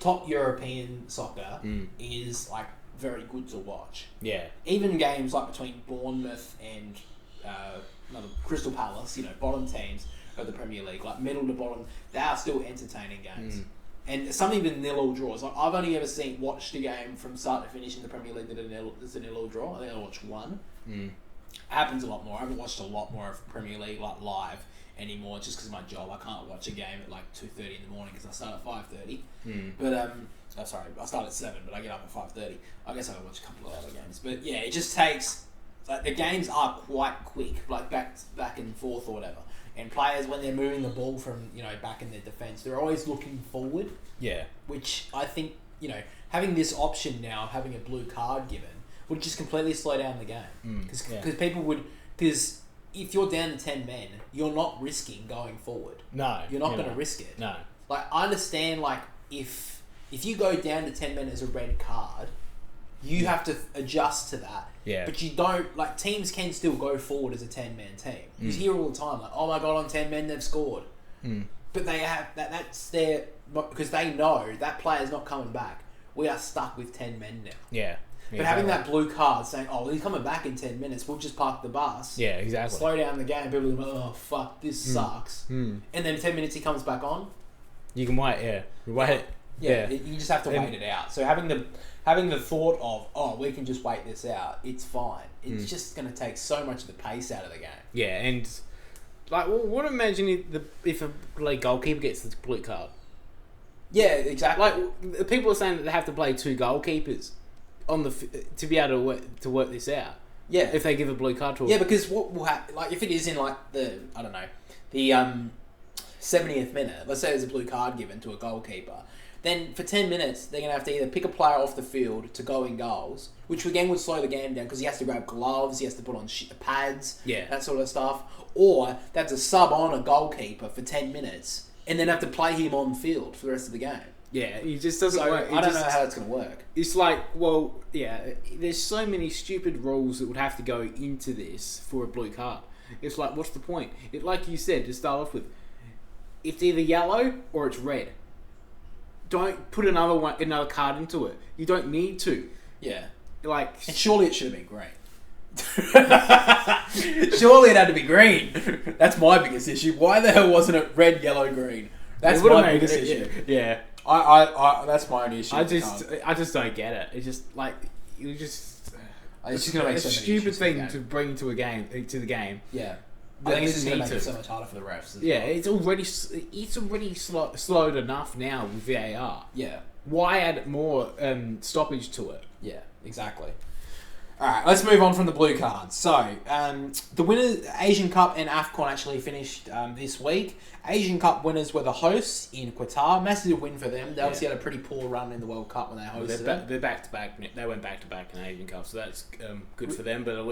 Speaker 1: top European soccer is like very good to watch. Yeah. Even games like between Bournemouth and Crystal Palace, bottom teams of the Premier League, like middle to bottom, they are still entertaining games. And some even 0-0 draws. Like I've only ever watched a game from start to finish in the Premier League that is a 0-0 draw. I think I watched one. It happens a lot more. I haven't watched a lot more of Premier League like live anymore just because of my job. I can't watch a game at like 2:30 in the morning because I start at 5:30. But I start at 7, but I get up at 5:30. I guess I can watch a couple of other games. But yeah, it just takes like the games are quite quick, like back and forth or whatever. And players, when they're moving the ball from back in their defence, they're always looking forward. Yeah. Which I think having this option now of having a blue card given would just completely slow down the game because if you're down to 10 men, you're not risking going forward. No, you're not going to risk it. No. Like I understand, like if you go down to 10 men as a red card, you have to adjust to that. Yeah. But you don't, like, teams can still go forward as a 10-man team. You hear all the time, like, oh my god, on 10 men they've scored. But they have, that's their, because they know that player's not coming back. we are stuck with 10 men now.
Speaker 2: Yeah.
Speaker 1: But having that blue card saying, oh, he's coming back in 10 minutes, we'll just park the bus.
Speaker 2: Yeah, exactly.
Speaker 1: Slow down the game. People will be like, oh, fuck, this sucks. And then 10 minutes he comes back on.
Speaker 2: You can wait, yeah. Wait. Yeah.
Speaker 1: You just have to wait it out. So having the thought of, oh, we can just wait this out, it's fine. It's just going to take so much of the pace out of the game.
Speaker 2: Yeah, and like, what imagine if a goalkeeper gets the blue card?
Speaker 1: Yeah, exactly.
Speaker 2: Like, people are saying that they have to play 2 goalkeepers on to be able to work this out.
Speaker 1: Yeah,
Speaker 2: if they give a blue card to
Speaker 1: because what will happen? Like, if it is in like the 70th minute, let's say there's a blue card given to a goalkeeper, then for 10 minutes they're gonna have to either pick a player off the field to go in goals, which again would slow the game down because he has to grab gloves, he has to put on pads, that sort of stuff, or they have to sub on a goalkeeper for 10 minutes and then have to play him on field for the rest of the game.
Speaker 2: Yeah, it just doesn't work.
Speaker 1: I don't know how it's going to work.
Speaker 2: It's like, well, yeah, there's so many stupid rules that would have to go into this for a blue card. It's like, what's the point? Like you said, to start off with, it's either yellow or it's red. Don't put another card into it. You don't need to.
Speaker 1: Yeah.
Speaker 2: Like,
Speaker 1: and surely it should have been green. Surely it had to be green. That's my biggest issue. Why the hell wasn't it red, yellow, green? That's my biggest issue.
Speaker 2: Yeah.
Speaker 1: I that's my only issue.
Speaker 2: I just don't get it. It's just like it's just
Speaker 1: gonna make
Speaker 2: a stupid thing to bring to the game.
Speaker 1: Yeah, I think it's just gonna make it so much harder for the refs. It's
Speaker 2: already slowed enough now with VAR.
Speaker 1: Yeah.
Speaker 2: Why add more stoppage to it?
Speaker 1: Yeah, exactly. Alright, let's move on from the blue cards. So, the winners, Asian Cup and AFCON actually finished this week. Asian Cup winners were the hosts in Qatar. Massive win for them. They obviously had a pretty poor run in the World Cup when they hosted.
Speaker 2: They're back to back. They went back to back in Asian Cup, so that's good for them. But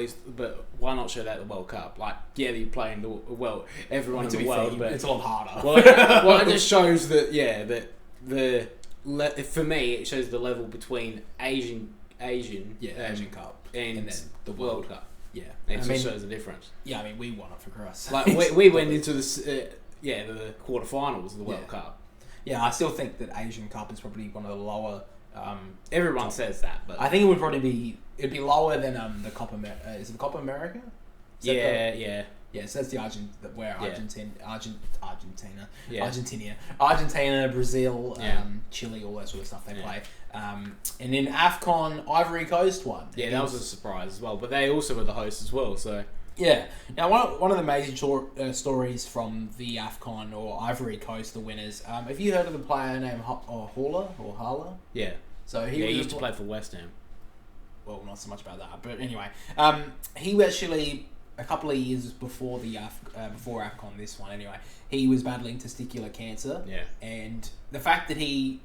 Speaker 2: why not show that at the World Cup? Like, yeah, you're playing everyone in the world, but
Speaker 1: it's a lot harder.
Speaker 2: Well, it just shows that for me it shows the level between Asian
Speaker 1: Cup
Speaker 2: and
Speaker 1: then
Speaker 2: the World Cup.
Speaker 1: Yeah,
Speaker 2: it just shows the difference.
Speaker 1: Yeah, I mean, we won it for Christ's
Speaker 2: sake. Like we went into the quarterfinals of the World Cup.
Speaker 1: Yeah, I still think that Asian Cup is probably one of the lower.
Speaker 2: Everyone says that, but
Speaker 1: I think it would probably be lower than the Copa America. Is it the Copa America?
Speaker 2: Yeah.
Speaker 1: Yeah, so that's the Argentina, Brazil, Chile, all that sort of stuff they play. And in AFCON, Ivory Coast won.
Speaker 2: Yeah, that was a surprise as well. But they also were the hosts as well, so...
Speaker 1: Yeah. Now, one of the amazing stories from the AFCON or Ivory Coast, the winners, have you heard of the player named Hala?
Speaker 2: Yeah.
Speaker 1: So he
Speaker 2: used to play for West Ham.
Speaker 1: Well, not so much about that, but anyway. He actually... A couple of years before before AFCON, this one anyway, he was battling testicular cancer.
Speaker 2: Yeah.
Speaker 1: And the fact that he,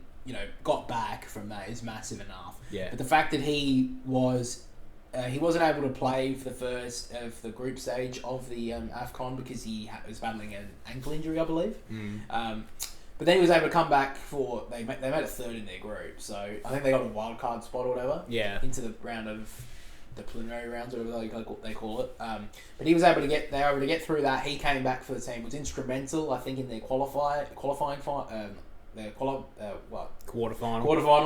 Speaker 1: got back from that is massive enough.
Speaker 2: Yeah.
Speaker 1: But the fact that he wasn't able to play for the first of the group stage of the AFCON because he was battling an ankle injury, I believe. But then he was able to come back for they made it third in their group, so I think they got a wild card spot or whatever.
Speaker 2: Yeah.
Speaker 1: Into the round of. The preliminary rounds, or whatever they call it. But he was able to get through that. He came back for the team. Was instrumental, I think, in their qualifying quarterfinals.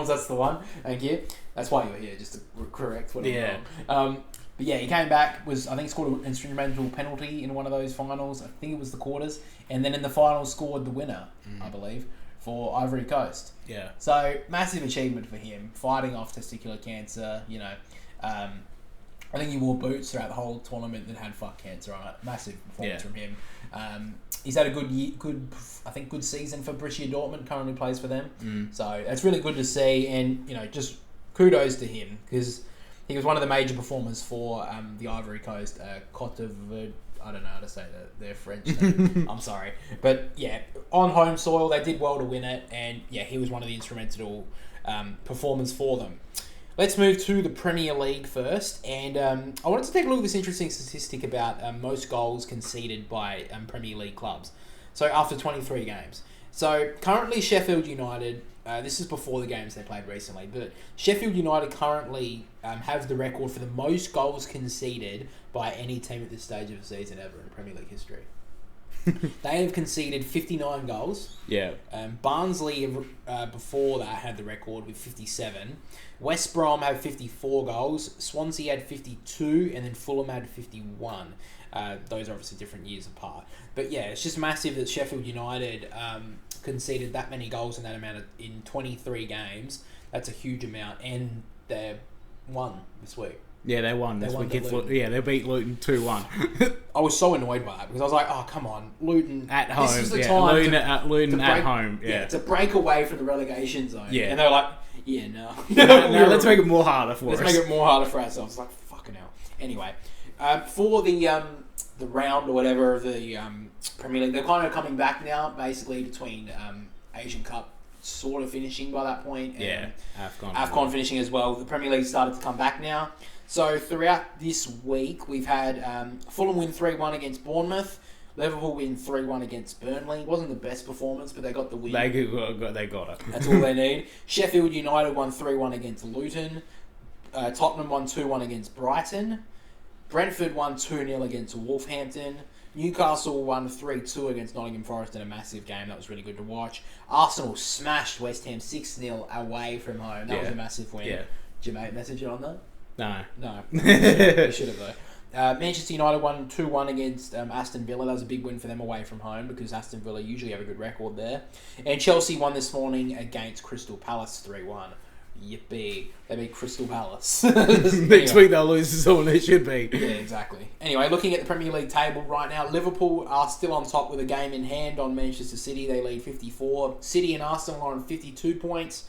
Speaker 1: That's the one. Thank you. That's why you're here, just to correct what I'm wrong. But yeah, he came back. I think scored an instrumental penalty in one of those finals. I think it was the quarters, and then in the finals scored the winner, I believe, for Ivory Coast.
Speaker 2: Yeah.
Speaker 1: So massive achievement for him, fighting off testicular cancer. I think he wore boots throughout the whole tournament that had fuck cancer on it. Massive performance from him. He's had a good season for Borussia Dortmund. Currently plays for them, so it's really good to see. And just kudos to him because he was one of the major performers for the Ivory Coast. Cote d'Ivoire. I don't know how to say their French name. I'm sorry, but yeah, on home soil they did well to win it, and yeah, he was one of the instrumental performers for them. Let's move to the Premier League first, and I wanted to take a look at this interesting statistic about most goals conceded by Premier League clubs. So after 23 games. So currently Sheffield United, this is before the games they played recently, but Sheffield United currently have the record for the most goals conceded by any team at this stage of the season ever in Premier League history. They have conceded 59 goals.
Speaker 2: Yeah.
Speaker 1: Barnsley, before that, had the record with 57. West Brom had 54 goals. Swansea had 52, and then Fulham had 51. Those are obviously different years apart. But yeah, it's just massive that Sheffield United conceded that many goals in that amount in 23 games. That's a huge amount, and they won this week.
Speaker 2: Yeah, they won this week. They beat Luton 2-1.
Speaker 1: I was so annoyed by that because I was like, "Oh, come on, Luton
Speaker 2: at home."
Speaker 1: This is the time
Speaker 2: Luton at home. Yeah,
Speaker 1: to break away from the relegation zone.
Speaker 2: Yeah,
Speaker 1: and they were like, "Yeah, no,
Speaker 2: no, let's make it more harder for us.
Speaker 1: Let's make it more harder for ourselves." Like, fucking hell. Anyway, for the round or whatever of the Premier League, they're kind of coming back now, basically between Asian Cup sort of finishing by that point. And AFCON finishing as well. The Premier League started to come back now. So throughout this week, we've had Fulham win 3-1 against Bournemouth. Liverpool win 3-1 against Burnley. Wasn't the best performance, but they got the win.
Speaker 2: They got it.
Speaker 1: That's all they need. Sheffield United won 3-1 against Luton. Tottenham won 2-1 against Brighton. Brentford won 2-0 against Wolverhampton. Newcastle won 3-2 against Nottingham Forest in a massive game. That was really good to watch. Arsenal smashed West Ham 6-0 away from home. That was a massive win. Yeah. Did your mate message it on that? No. You should have though. Manchester United won 2-1 against Aston Villa. That was a big win for them away from home because Aston Villa usually have a good record there. And Chelsea won this morning against Crystal Palace 3-1. Yippee. They beat Crystal Palace.
Speaker 2: Next week they'll lose to someone they should be.
Speaker 1: Yeah, exactly. Anyway, looking at the Premier League table right now, Liverpool are still on top with a game in hand on Manchester City. They lead 54. City and Arsenal are on 52 points.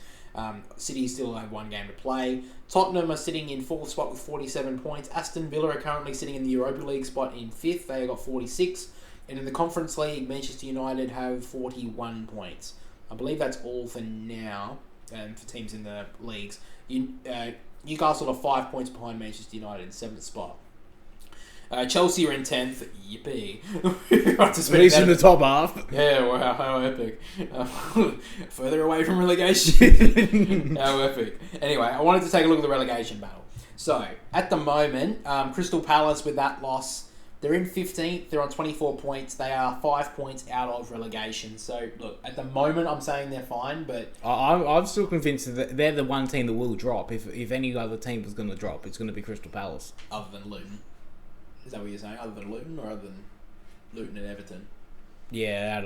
Speaker 1: City still have one game to play. Tottenham are sitting in fourth spot with 47 points. Aston Villa are currently sitting in the Europa League spot in fifth. They have got 46. And in the Conference League, Manchester United have 41 points. I believe that's all for now. For teams in the leagues. Newcastle are 5 points behind Manchester United in 7th spot. Chelsea are in 10th. Yippee.
Speaker 2: At least in the top half.
Speaker 1: Yeah, wow, how epic. Further away from relegation. How epic. Anyway, I wanted to take a look at the relegation battle. So, at the moment, Crystal Palace with that loss, they're in 15th. They're on 24 points. They are 5 points out of relegation. So, look, at the moment, I'm saying they're fine, but...
Speaker 2: I'm still convinced that they're the one team that will drop. If any other team was going to drop, it's going to be Crystal Palace.
Speaker 1: Other than Luton. Is that what you're saying? Other than Luton or other than Luton and Everton?
Speaker 2: Yeah,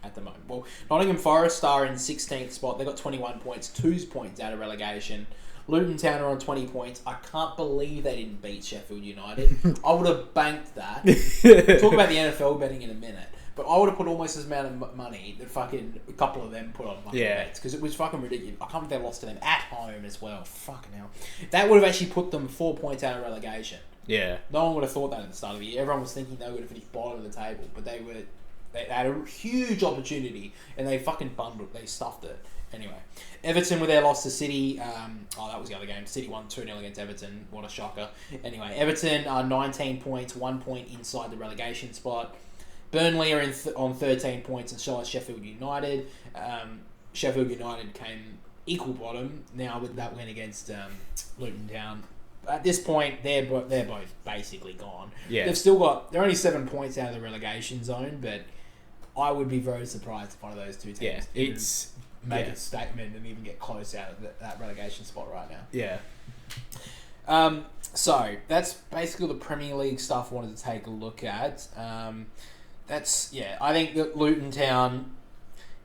Speaker 1: at the moment. Well, Nottingham Forest are in 16th spot. They've got 21 points. 2 points out of relegation. Luton Town are on 20 points. I can't believe they didn't beat Sheffield United. I would have banked that. Talk about the NFL betting in a minute. But I would have put almost as amount of money that fucking a couple of them put on fucking bets. Because it was fucking ridiculous. I can't believe they lost to them at home as well. Fucking hell. That would have actually put them 4 points out of relegation.
Speaker 2: Yeah.
Speaker 1: No one would have thought that at the start of the year. Everyone was thinking they were going to finish bottom of the table. But they had a huge opportunity and they fucking bundled. They stuffed it. Anyway, Everton with their loss to City. That was the other game. City won 2-0 against Everton. What a shocker. Anyway, Everton are 19 points, 1 point inside the relegation spot. Burnley are on 13 points, and so is Sheffield United. Sheffield United came equal bottom now with that win against Luton Town. At this point, they're both basically gone.
Speaker 2: Yeah.
Speaker 1: They're only 7 points out of the relegation zone, but I would be very surprised if one of those two teams make a statement and even get close out of that relegation spot right now.
Speaker 2: Yeah.
Speaker 1: So that's basically the Premier League stuff I wanted to take a look at. I think that Luton Town,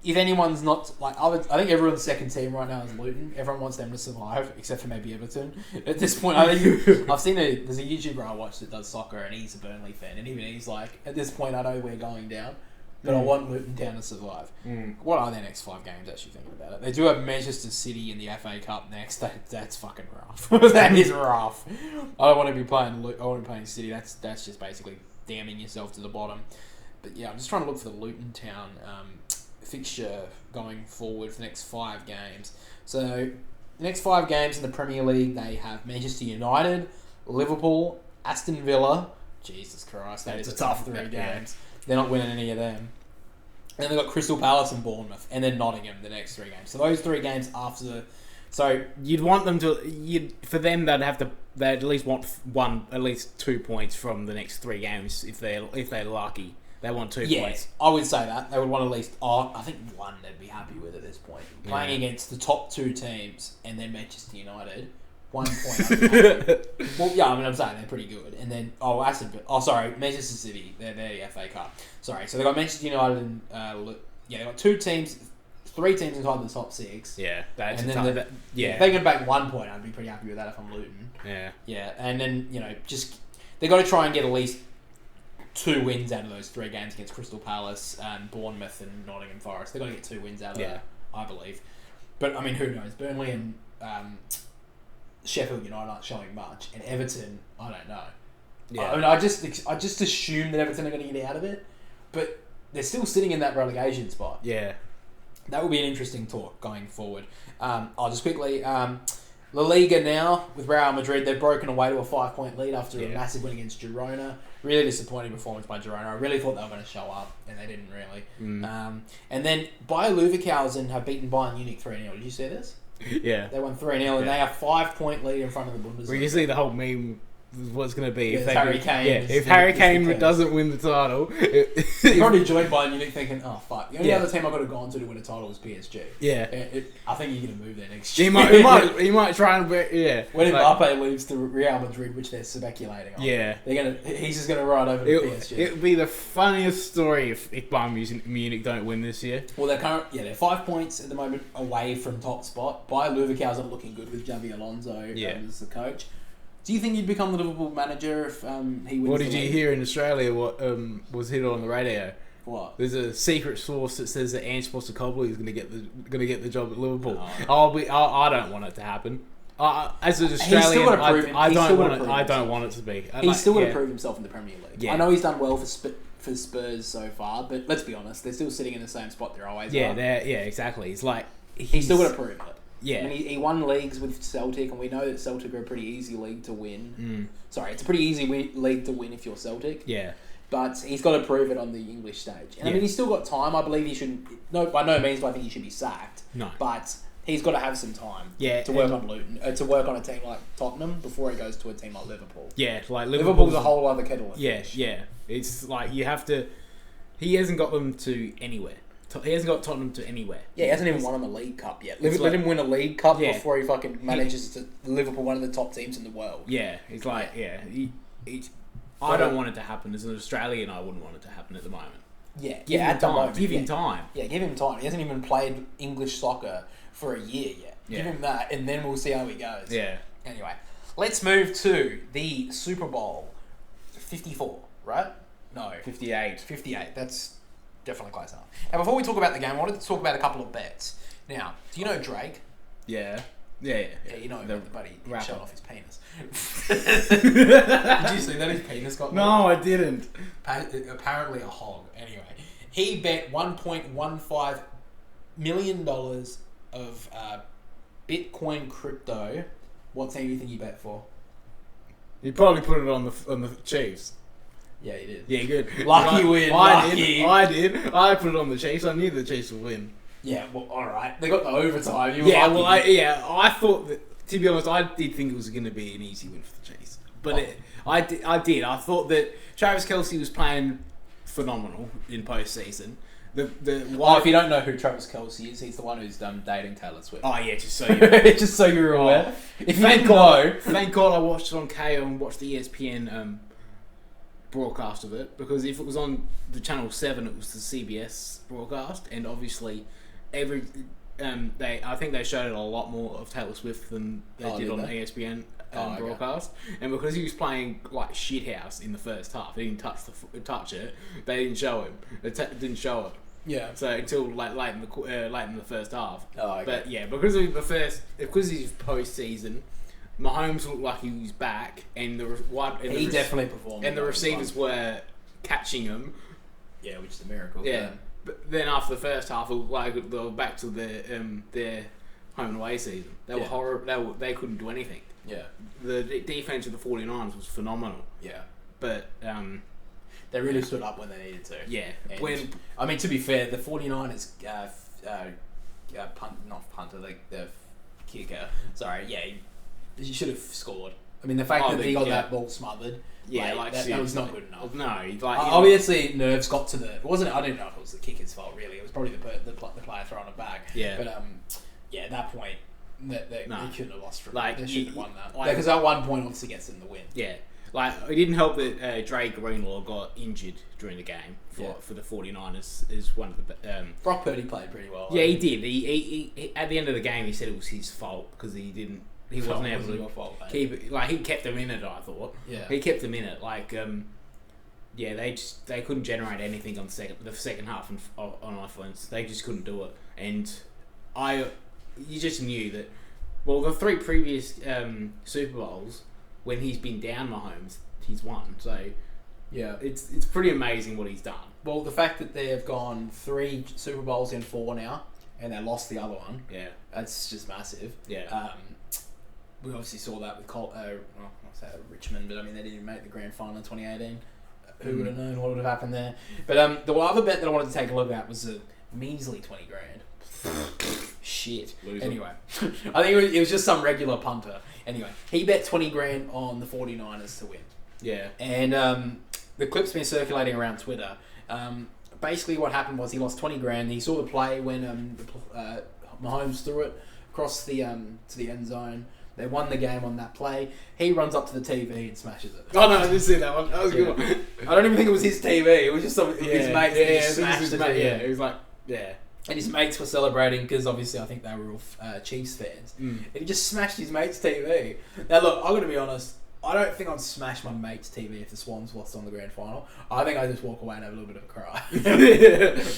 Speaker 1: if anyone's not I think everyone's second team right now is Luton. Everyone wants them to survive, except for maybe Everton. At this point, I think I've seen there's a YouTuber I watch that does soccer, and he's a Burnley fan, and even he's like, at this point, I know we're going down. But I want Luton Town to survive. What are their next 5 games, actually thinking about it? They do have Manchester City in the FA Cup next. That's fucking rough. That is rough. I don't want to be playing City. That's just basically damning yourself to the bottom. But yeah, I'm just trying to look for the Luton Town fixture going forward for the next 5 games. So, the next 5 games in the Premier League, they have Manchester United, Liverpool, Aston Villa. Jesus Christ, that is a tough 3 games. They're not winning any of them. And they've got Crystal Palace and Bournemouth, and then Nottingham the next 3 games. So those 3 games after So
Speaker 2: you'd want them to. For them, they'd at least want at least 2 points from the next 3 games if they're lucky. They want 2 points.
Speaker 1: I would say that they would want at least. I think 1 they'd be happy with at this point. Playing against the top 2 teams and then Manchester United, 1 point. Well, yeah, I mean, I'm saying they're pretty good. And then Manchester City, they're the FA Cup. Sorry, so they got Manchester United and they got 2 teams. 3 teams inside the top 6.
Speaker 2: Yeah, that's
Speaker 1: and
Speaker 2: then
Speaker 1: if they can back 1 point, I'd be pretty happy with that if I'm Luton.
Speaker 2: Yeah.
Speaker 1: Yeah, and then, just they got to try and get at least 2 wins out of those 3 games against Crystal Palace, Bournemouth and Nottingham Forest. They've got to get 2 wins out of that, I believe. But, I mean, who knows? Burnley and Sheffield United aren't showing much. And Everton, I don't know. Yeah. I mean, I just assume that Everton are going to get out of it. But they're still sitting in that relegation spot.
Speaker 2: Yeah.
Speaker 1: That will be an interesting talk going forward. I'll just quickly... La Liga now, with Real Madrid, they've broken away to a 5-point lead after a massive win against Girona. Really disappointing performance by Girona. I really thought they were going to show up, and they didn't really. And then Bayer Leverkusen have beaten Bayern Munich 3-0. Did you see this?
Speaker 2: Yeah.
Speaker 1: They won 3-0, and they have 5-point lead in front of the Bundesliga.
Speaker 2: Well, you see the whole meme... What's going to be
Speaker 1: if Harry Kane?
Speaker 2: If Harry Kane doesn't win the title,
Speaker 1: he probably joined Bayern Munich thinking, "Oh fuck, the only other team I could have gone to win a title was PSG."
Speaker 2: Yeah,
Speaker 1: I think he's going to move there next year.
Speaker 2: He might try and
Speaker 1: when Mbappe leaves to Real Madrid, which they're speculating on.
Speaker 2: Yeah,
Speaker 1: he's just going to ride over to PSG.
Speaker 2: It would be the funniest story if Bayern Munich don't win this year.
Speaker 1: Well, they're 5 points at the moment away from top spot. Bayer Leverkusen looking good with Xabi Alonso as the coach. Do you think you'd become the Liverpool manager if he wins?
Speaker 2: What did you hear in Australia? What was hit on the radio?
Speaker 1: What?
Speaker 2: There's a secret source that says that Ange Postecoglou is going to get the job at Liverpool. I don't want it to happen. As an Australian, I don't want it to be.
Speaker 1: He's still got to prove himself in the Premier League. Yeah. I know he's done well for Spurs so far, but let's be honest, they're still sitting in the same spot they're always.
Speaker 2: Yeah, exactly. It's like
Speaker 1: he's still got to prove it.
Speaker 2: Yeah,
Speaker 1: I mean, he won leagues with Celtic, and we know that Celtic are a pretty easy league to win. Sorry, it's a pretty easy league to win if you're Celtic.
Speaker 2: Yeah.
Speaker 1: But he's got to prove it on the English stage. And I mean, he's still got time. I believe he shouldn't... No, by no means do I think he should be sacked.
Speaker 2: No.
Speaker 1: But he's got to have some time to work on Luton, to work on a team like Tottenham before he goes to a team like Liverpool.
Speaker 2: Yeah, like
Speaker 1: Liverpool's a whole other kettle of fish.
Speaker 2: Yeah. It's like you have to... He hasn't got them to anywhere. He hasn't got Tottenham to anywhere.
Speaker 1: Yeah, he hasn't even won him a League Cup yet. Let him win a League Cup before he fucking manages to Liverpool, one of the top teams in the world.
Speaker 2: Yeah, it's like, I don't want it to happen. As an Australian, I wouldn't want it to happen at the moment.
Speaker 1: Yeah,
Speaker 2: give him time.
Speaker 1: Yeah, give him time. He hasn't even played English soccer for a year yet. Yeah. Give him that, and then we'll see how he goes.
Speaker 2: Yeah.
Speaker 1: Anyway, let's move to the Super Bowl 54, right? No.
Speaker 2: 58.
Speaker 1: 58. That's... definitely close enough. Now, before we talk about the game, I wanted to talk about a couple of bets. Now, do you know Drake?
Speaker 2: Yeah,
Speaker 1: you know the buddy showing off his penis. Did you see that his penis got?
Speaker 2: No, I didn't.
Speaker 1: Apparently a hog. Anyway, he bet $1.15 million of Bitcoin crypto. What team do you think he bet for?
Speaker 2: He probably put it on the Chiefs.
Speaker 1: Yeah, he did.
Speaker 2: Yeah, good.
Speaker 1: Lucky win.
Speaker 2: I did. I put it on the Chiefs. I knew the Chiefs would win.
Speaker 1: Yeah, well, all right. They got the overtime.
Speaker 2: I thought that. To be honest, I did think it was going to be an easy win for the Chiefs, but I did. I thought that Travis Kelce was playing phenomenal in postseason.
Speaker 1: If you don't know who Travis Kelce is, he's the one who's dating Taylor Swift.
Speaker 2: Oh yeah, just so you're
Speaker 1: aware. If you
Speaker 2: thank
Speaker 1: didn't know,
Speaker 2: thank God I watched it on KO and watched the ESPN broadcast of it, because if it was on the Channel 7, it was the CBS broadcast, and obviously I think they showed it a lot more of Taylor Swift than they did on the ESPN broadcast. And because he was playing like shithouse in the first half, he didn't touch it. They didn't show him. They didn't show it.
Speaker 1: Yeah.
Speaker 2: So until late in the first half.
Speaker 1: Oh, okay.
Speaker 2: But yeah, because of his postseason, Mahomes looked like he was back, and he
Speaker 1: definitely performed.
Speaker 2: And the receivers were catching him.
Speaker 1: Yeah, which is a miracle.
Speaker 2: Yeah. But then after the first half, they were back to their home and away season. They were horrible. They couldn't do anything.
Speaker 1: Yeah.
Speaker 2: The defense of the 49ers was phenomenal.
Speaker 1: Yeah.
Speaker 2: But
Speaker 1: they really stood up when they needed to.
Speaker 2: Yeah.
Speaker 1: To be fair, the 49ers kicker. Sorry, yeah, he should have scored. I mean, the fact that he got that ball smothered, that was not good enough.
Speaker 2: No,
Speaker 1: obviously nerves got to the. It wasn't. I didn't know if it was the kicker's fault. Really, it was probably the player throwing it back.
Speaker 2: Yeah,
Speaker 1: but at that point, they couldn't have lost from. They should have won that
Speaker 2: because
Speaker 1: at one point, obviously, gets them the win.
Speaker 2: Yeah. It didn't help that Dre Greenlaw got injured during the game for the 49ers as one of the...
Speaker 1: Brock Purdy played pretty well.
Speaker 2: Yeah, he did. He at the end of the game, he said it was his fault because he wasn't able to keep it. He kept them in it, I thought. Yeah. He kept them in it. They couldn't generate anything on the second half on offense. They just couldn't do it. And you just knew that... Well, the 3 previous Super Bowls... When he's been down Mahomes, he's won. So, yeah, it's pretty amazing what he's done.
Speaker 1: Well, the fact that they have gone 3 Super Bowls in 4 now, and they lost the other one, that's just massive.
Speaker 2: Yeah.
Speaker 1: We obviously saw that with Richmond, but I mean they didn't even make the grand final in 2018. Who would have known what would have happened there? But the other bet that I wanted to take a look at was a measly 20 grand. Shit.
Speaker 2: Loser.
Speaker 1: Anyway, I think it was just some regular punter. Anyway, he bet 20 grand on the 49ers to win.
Speaker 2: Yeah.
Speaker 1: And the clip's been circulating around Twitter. Basically what happened was he lost 20 grand. He saw the play when Mahomes threw it across the to the end zone. They won the game on that play. He runs up to the TV and smashes it.
Speaker 2: Oh no, I didn't see that one. That was a good one.
Speaker 1: I don't even think it was his TV. It was just some his mates.
Speaker 2: It was like, yeah.
Speaker 1: And his mates were celebrating because obviously I think they were all Chiefs fans. And he just smashed his mate's TV. Now look, I'm going to be honest. I don't think I'd smash my mate's TV if the Swans lost on the grand final. I think I'd just walk away and have a little bit of a cry.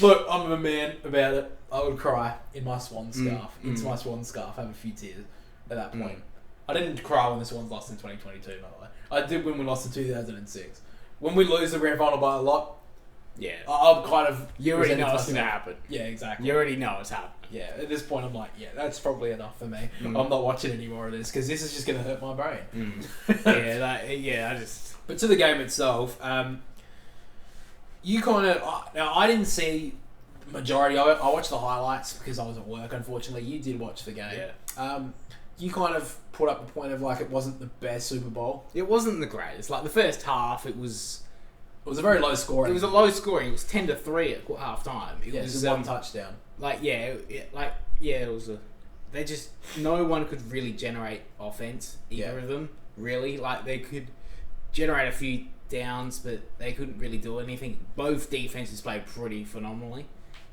Speaker 1: Look, I'm a man about it. I would cry in my Swan scarf. Into my Swan scarf. Have a few tears at that point. I didn't cry when the Swans lost in 2022, by the way. I did when we lost in 2006. When we lose the grand final by a lot,
Speaker 2: yeah,
Speaker 1: I'm kind of...
Speaker 2: You already know it's going to happen.
Speaker 1: Yeah, exactly.
Speaker 2: You already know it's happening.
Speaker 1: Yeah, at this point I'm like, yeah, that's probably enough for me. I'm not watching any more of this because this is just going to hurt my brain.
Speaker 2: I just...
Speaker 1: But to the game itself, you kind of... Now, I didn't see the majority of it. I watched the highlights because I was at work, unfortunately. You did watch the game.
Speaker 2: Yeah.
Speaker 1: You kind of put up the point of it wasn't the best Super Bowl.
Speaker 2: It wasn't the greatest. The first half, it was...
Speaker 1: It was a very low scoring.
Speaker 2: It was a low scoring. It was 10-3 at half time. It was
Speaker 1: one touchdown.
Speaker 2: It was a. They just no one could really generate offense. Either of them really. They could generate a few downs, but they couldn't really do anything. Both defenses played pretty phenomenally.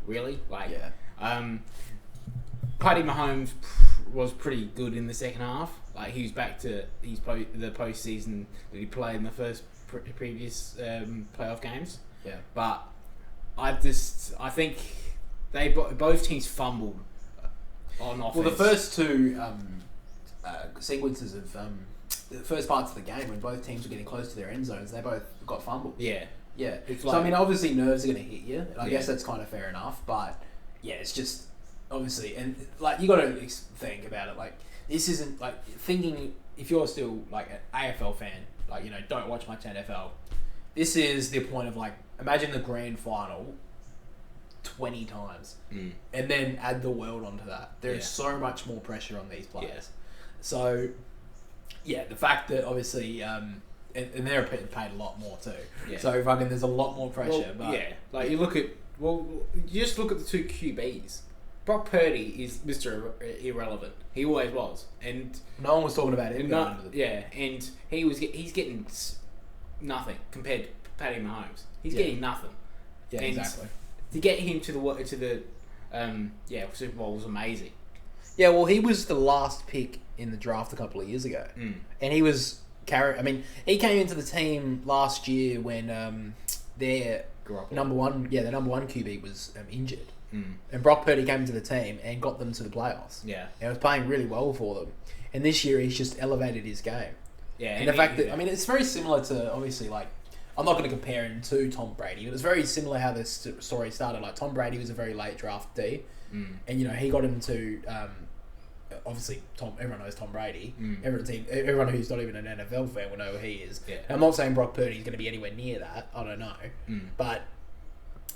Speaker 2: Really, Patty Mahomes was pretty good in the second half. He was back to the postseason that he played in the first previous playoff games.
Speaker 1: Yeah.
Speaker 2: But I think they both teams fumbled on offense.
Speaker 1: Well, the first 2 sequences of the first parts of the game when both teams were getting close to their end zones, they both got fumbled.
Speaker 2: Yeah.
Speaker 1: Yeah. So I mean, obviously nerves are going to hit you. I guess that's kind of fair enough. But yeah, it's just obviously, and you got to think about it. This isn't thinking if you're still an AFL fan. Don't watch much NFL. This is the point of imagine the grand final 20 times and then add the world onto that. There's so much more pressure on these players. Yeah. So, yeah, the fact that obviously, and they're paid a lot more too. Yeah. So there's a lot more pressure.
Speaker 2: You just look at the 2 QBs. Brock Purdy is Mr. Irrelevant. He always was, and
Speaker 1: no one was talking about him.
Speaker 2: And he's getting nothing compared to Patty Mahomes. He's getting nothing.
Speaker 1: Yeah, and exactly.
Speaker 2: To get him to the Super Bowl was amazing.
Speaker 1: Yeah, well, he was the last pick in the draft a couple of years ago, and he was he came into the team last year when their number one QB was injured. And Brock Purdy came into the team and got them to the playoffs.
Speaker 2: Yeah.
Speaker 1: And was playing really well for them. And this year he's just elevated his game.
Speaker 2: Yeah.
Speaker 1: And the fact that, it's very similar to, obviously, I'm not going to compare him to Tom Brady, but it's very similar how this story started. Tom Brady was a very late draftee. And, he got him to, obviously, everyone knows Tom Brady. Everyone who's not even an NFL fan will know who he is.
Speaker 2: Yeah.
Speaker 1: I'm not saying Brock Purdy is going to be anywhere near that. I don't know. But...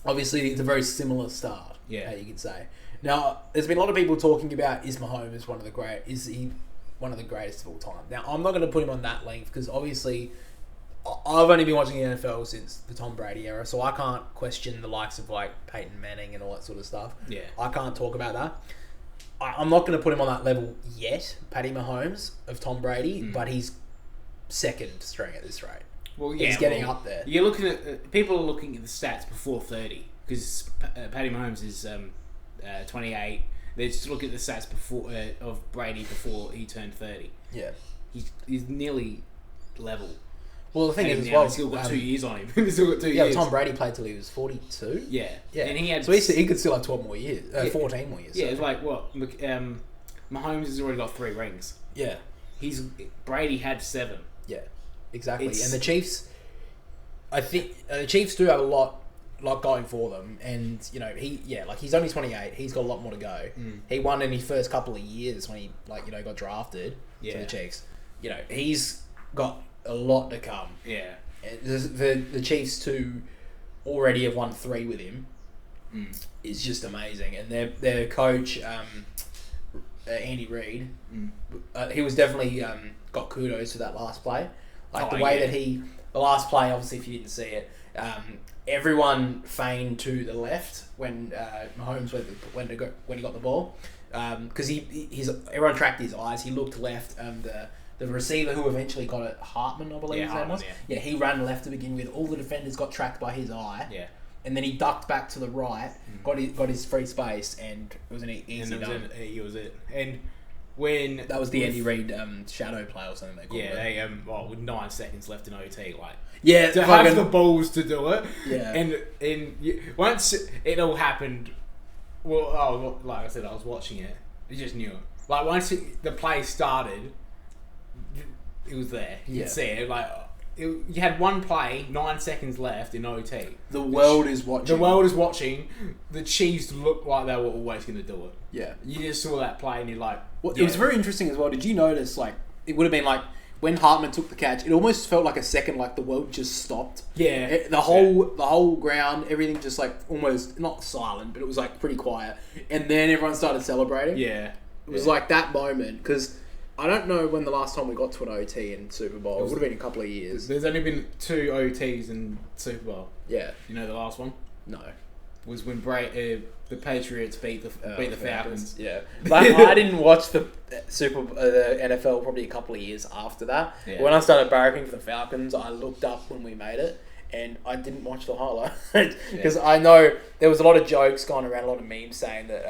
Speaker 3: obviously it's a very similar start.
Speaker 2: Yeah.
Speaker 3: You could say. Now, there's been a lot of people talking about is Mahomes is he one of the greatest of all time? Now, I'm not going to put him on that length because obviously I've only been watching the NFL since the Tom Brady era, so I can't question the likes of like Peyton Manning and all that sort of stuff.
Speaker 2: Yeah.
Speaker 3: I can't talk about that. I'm not going to put him on that level yet, Patty Mahomes of Tom Brady, but he's second string at this rate.
Speaker 2: Well, yeah,
Speaker 3: he's getting up there.
Speaker 2: You're looking at people are looking at the stats before 30 because Patty Mahomes is 28. They just look at the stats before of Brady before he turned 30.
Speaker 3: Yeah,
Speaker 2: he's nearly level.
Speaker 3: Well, the thing is,
Speaker 2: as
Speaker 3: as well,
Speaker 2: he's still got 2 years on him. He's still got 2 years.
Speaker 3: Tom Brady played till he was 42.
Speaker 2: Yeah,
Speaker 3: and
Speaker 2: he had
Speaker 3: so he could still have 12 more years, 14 more years.
Speaker 2: Yeah, it's like what Mahomes has already got 3 rings.
Speaker 3: Yeah,
Speaker 2: Brady had 7.
Speaker 3: Yeah, exactly. And the Chiefs, I think the Chiefs do have a lot going for them, and he's only 28. He's got a lot more to go. He won in his first couple of years when he got drafted to the Chiefs. He's got a lot to come.
Speaker 2: Yeah,
Speaker 3: the Chiefs too already have won 3 with him. Is just amazing, and their coach Andy Reid, he was definitely got kudos for that last play. Like the way that the last play, obviously, if you didn't see it, everyone feigned to the left when Mahomes when he got the ball, because everyone tracked his eyes. He looked left, and the receiver who eventually got it, Hartman, I believe his name was. Yeah, he ran left to begin with. All the defenders got tracked by his eye. Yeah. And then he ducked back to the right, got his free space, and it was an easy done.
Speaker 2: It was it. And when
Speaker 3: that was the Andy Reid shadow play or something they called
Speaker 2: it. With 9 seconds left in OT,
Speaker 3: to
Speaker 2: have the balls to do it.
Speaker 3: Yeah.
Speaker 2: And once it all happened, like I said, I was watching it. You just knew it. Like once the play started, it was there. You could see it. You had one play, 9 seconds left in OT.
Speaker 3: The world is watching.
Speaker 2: The world is watching. The Chiefs looked like they were always going to do it.
Speaker 3: Yeah.
Speaker 2: You just saw that play and you're like...
Speaker 3: It was very interesting as well. Did you notice, it would have been when Hartman took the catch, it almost felt like a second, the world just stopped.
Speaker 2: Yeah.
Speaker 3: The whole ground, everything just almost, not silent, but it was pretty quiet. And then everyone started celebrating.
Speaker 2: Yeah.
Speaker 3: It was that moment, because... I don't know when the last time we got to an OT in Super Bowl. It would have been a couple of years.
Speaker 2: There's only been 2 OTs in Super Bowl.
Speaker 3: Yeah.
Speaker 2: You know the last one?
Speaker 3: No.
Speaker 2: Was when the Patriots beat the Falcons.
Speaker 3: Yeah. But I didn't watch the NFL probably a couple of years after that. Yeah. When I started barracking for the Falcons, I looked up when we made it, and I didn't watch the highlight because I know there was a lot of jokes going around, a lot of memes saying that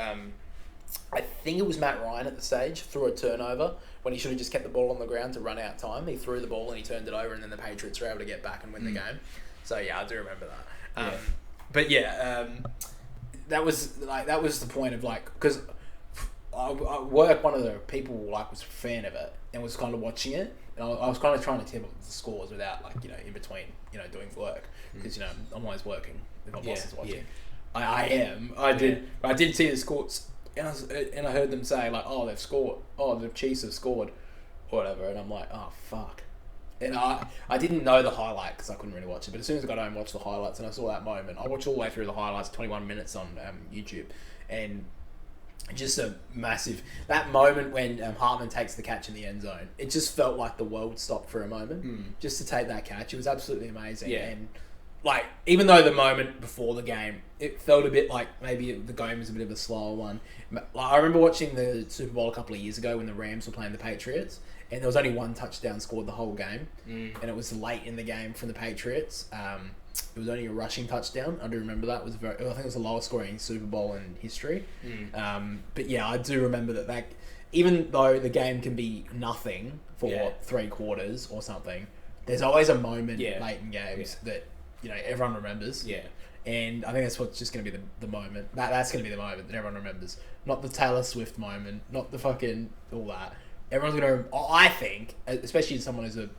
Speaker 3: I think it was Matt Ryan at the stage threw a turnover when he should have just kept the ball on the ground to run out time. He threw the ball and he turned it over, and then the Patriots were able to get back and win the game. So yeah, I do remember that. But that was the point of because I work, one of the people was a fan of it and was kind of watching it, and I was kind of trying to tip the scores without in between doing work, because I'm always working if my boss is watching. I did see the scores. And I heard them say they've scored, the Chiefs have scored, or whatever, and I'm like, oh fuck. And I didn't know the highlight because I couldn't really watch it, but as soon as I got home and watched the highlights and I saw that moment, I watched all the way through the highlights, 21 minutes on YouTube, and just a massive, that moment when Hartman takes the catch in the end zone, it just felt like the world stopped for a moment just to take that catch. It was absolutely amazing. And even though the moment before the game, it felt a bit like maybe the game was a bit of a slower one. I remember watching the Super Bowl a couple of years ago when the Rams were playing the Patriots, and there was only one touchdown scored the whole game, and it was late in the game from the Patriots. It was only a rushing touchdown. I do remember that. I think it was the lowest scoring Super Bowl in history. But yeah, I do remember that even though the game can be nothing for 3 quarters or something, there's always a moment late in games that everyone remembers. Yeah. And I think that's what's just going to be the moment. That's going to be the moment that everyone remembers. Not the Taylor Swift moment, not the fucking all that. Everyone's going to, I think, especially someone who's a,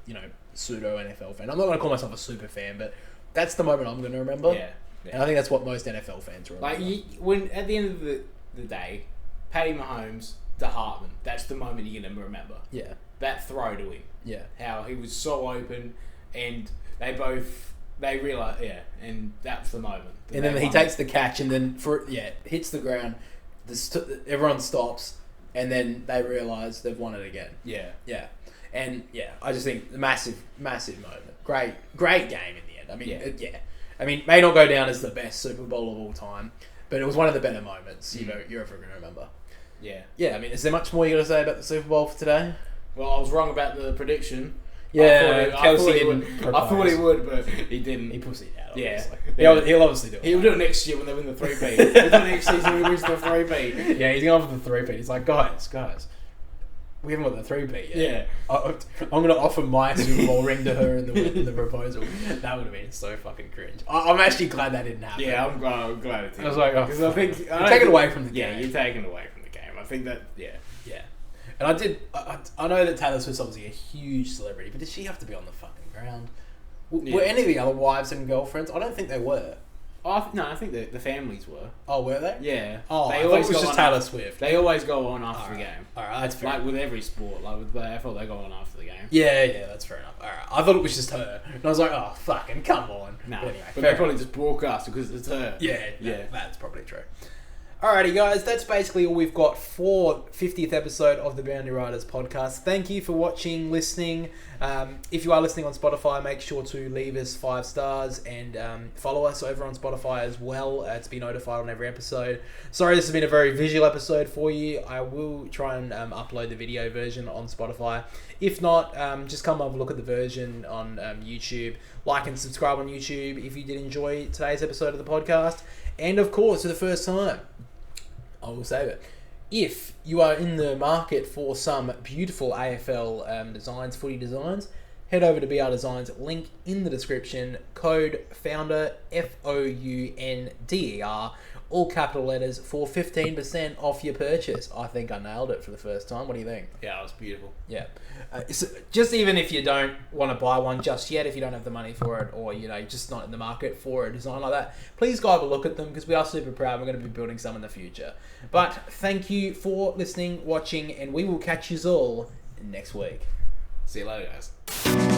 Speaker 3: pseudo NFL fan. I'm not going to call myself a super fan, but that's the moment I'm going to remember. Yeah. And I think that's what most NFL fans remember.
Speaker 2: When at the end of the day, Patty Mahomes to Hartman, that's the moment you're going to remember.
Speaker 3: Yeah.
Speaker 2: That throw to him.
Speaker 3: Yeah.
Speaker 2: How he was so open, and they both they realise, and that's the moment.
Speaker 3: And then he takes the catch, and then hits the ground. Everyone stops, and then they realise they've won it again.
Speaker 2: Yeah.
Speaker 3: And I just think massive moment. Great game in the end. I mean, I mean, may not go down as the best Super Bowl of all time, but it was one of the better moments you're ever going to remember.
Speaker 2: Yeah.
Speaker 3: Yeah. I mean, is there much more you got to say about the Super Bowl for today?
Speaker 2: Well, I was wrong about the prediction.
Speaker 3: Yeah, Kelsey
Speaker 2: didn't. I thought he would, but he didn't.
Speaker 3: He pussied out.
Speaker 2: Yeah.
Speaker 3: He'll obviously do it.
Speaker 2: He'll do it next year when they win the 3-peat. He'll do it next season when he wins the 3-peat.
Speaker 3: Yeah, he's going for the 3-peat. He's like, guys, we haven't got the 3-peat yet.
Speaker 2: Yeah.
Speaker 3: I'm going to offer my Super Bowl ring to her in the proposal. That would have been so fucking cringe. I'm actually glad that didn't happen.
Speaker 2: Yeah, I'm glad it did.
Speaker 3: I was like,
Speaker 2: because I think
Speaker 3: you're taking away from the game.
Speaker 2: Yeah, you're taking away from the game. I think that,
Speaker 3: Yeah. And I know that Taylor Swift's obviously a huge celebrity, but did she have to be on the fucking ground? Were any of the other wives and girlfriends? I don't think they were.
Speaker 2: I think the families were.
Speaker 3: Oh, were they?
Speaker 2: Yeah.
Speaker 3: Oh,
Speaker 2: they
Speaker 3: I thought it was just Taylor Swift.
Speaker 2: They always go on after the game.
Speaker 3: Alright, that's fair.
Speaker 2: Like with every sport, like with the AFL, they go on after the game.
Speaker 3: Yeah, that's fair enough. Alright, I thought it was just her. And I was like, oh, fucking come on.
Speaker 2: No,
Speaker 3: but anyway,
Speaker 2: but they probably just broadcast because it's her.
Speaker 3: Yeah, that's probably true. Alrighty, guys, that's basically all we've got for 50th episode of the Boundary Riders podcast. Thank you for watching, listening. If you are listening on Spotify, make sure to leave us 5 stars and follow us over on Spotify as well to be notified on every episode. Sorry, this has been a very visual episode for you. I will try and upload the video version on Spotify. If not, just come have a look at the version on YouTube. Like and subscribe on YouTube if you did enjoy today's episode of the podcast. And of course, for the first time, I will save it. If you are in the market for some beautiful AFL designs, footy designs, head over to BR Designs, link in the description, code FOUNDER, FOUNDER, all capital letters, for 15% off your purchase. I think I nailed it for the first time. What do you think?
Speaker 2: Yeah, it was beautiful.
Speaker 3: Yeah. So just even if you don't want to buy one just yet, if you don't have the money for it, or you're just not in the market for a design like that, please go have a look at them because we are super proud. We're going to be building some in the future. But thank you for listening, watching, and we will catch you all next week.
Speaker 2: See you later, guys.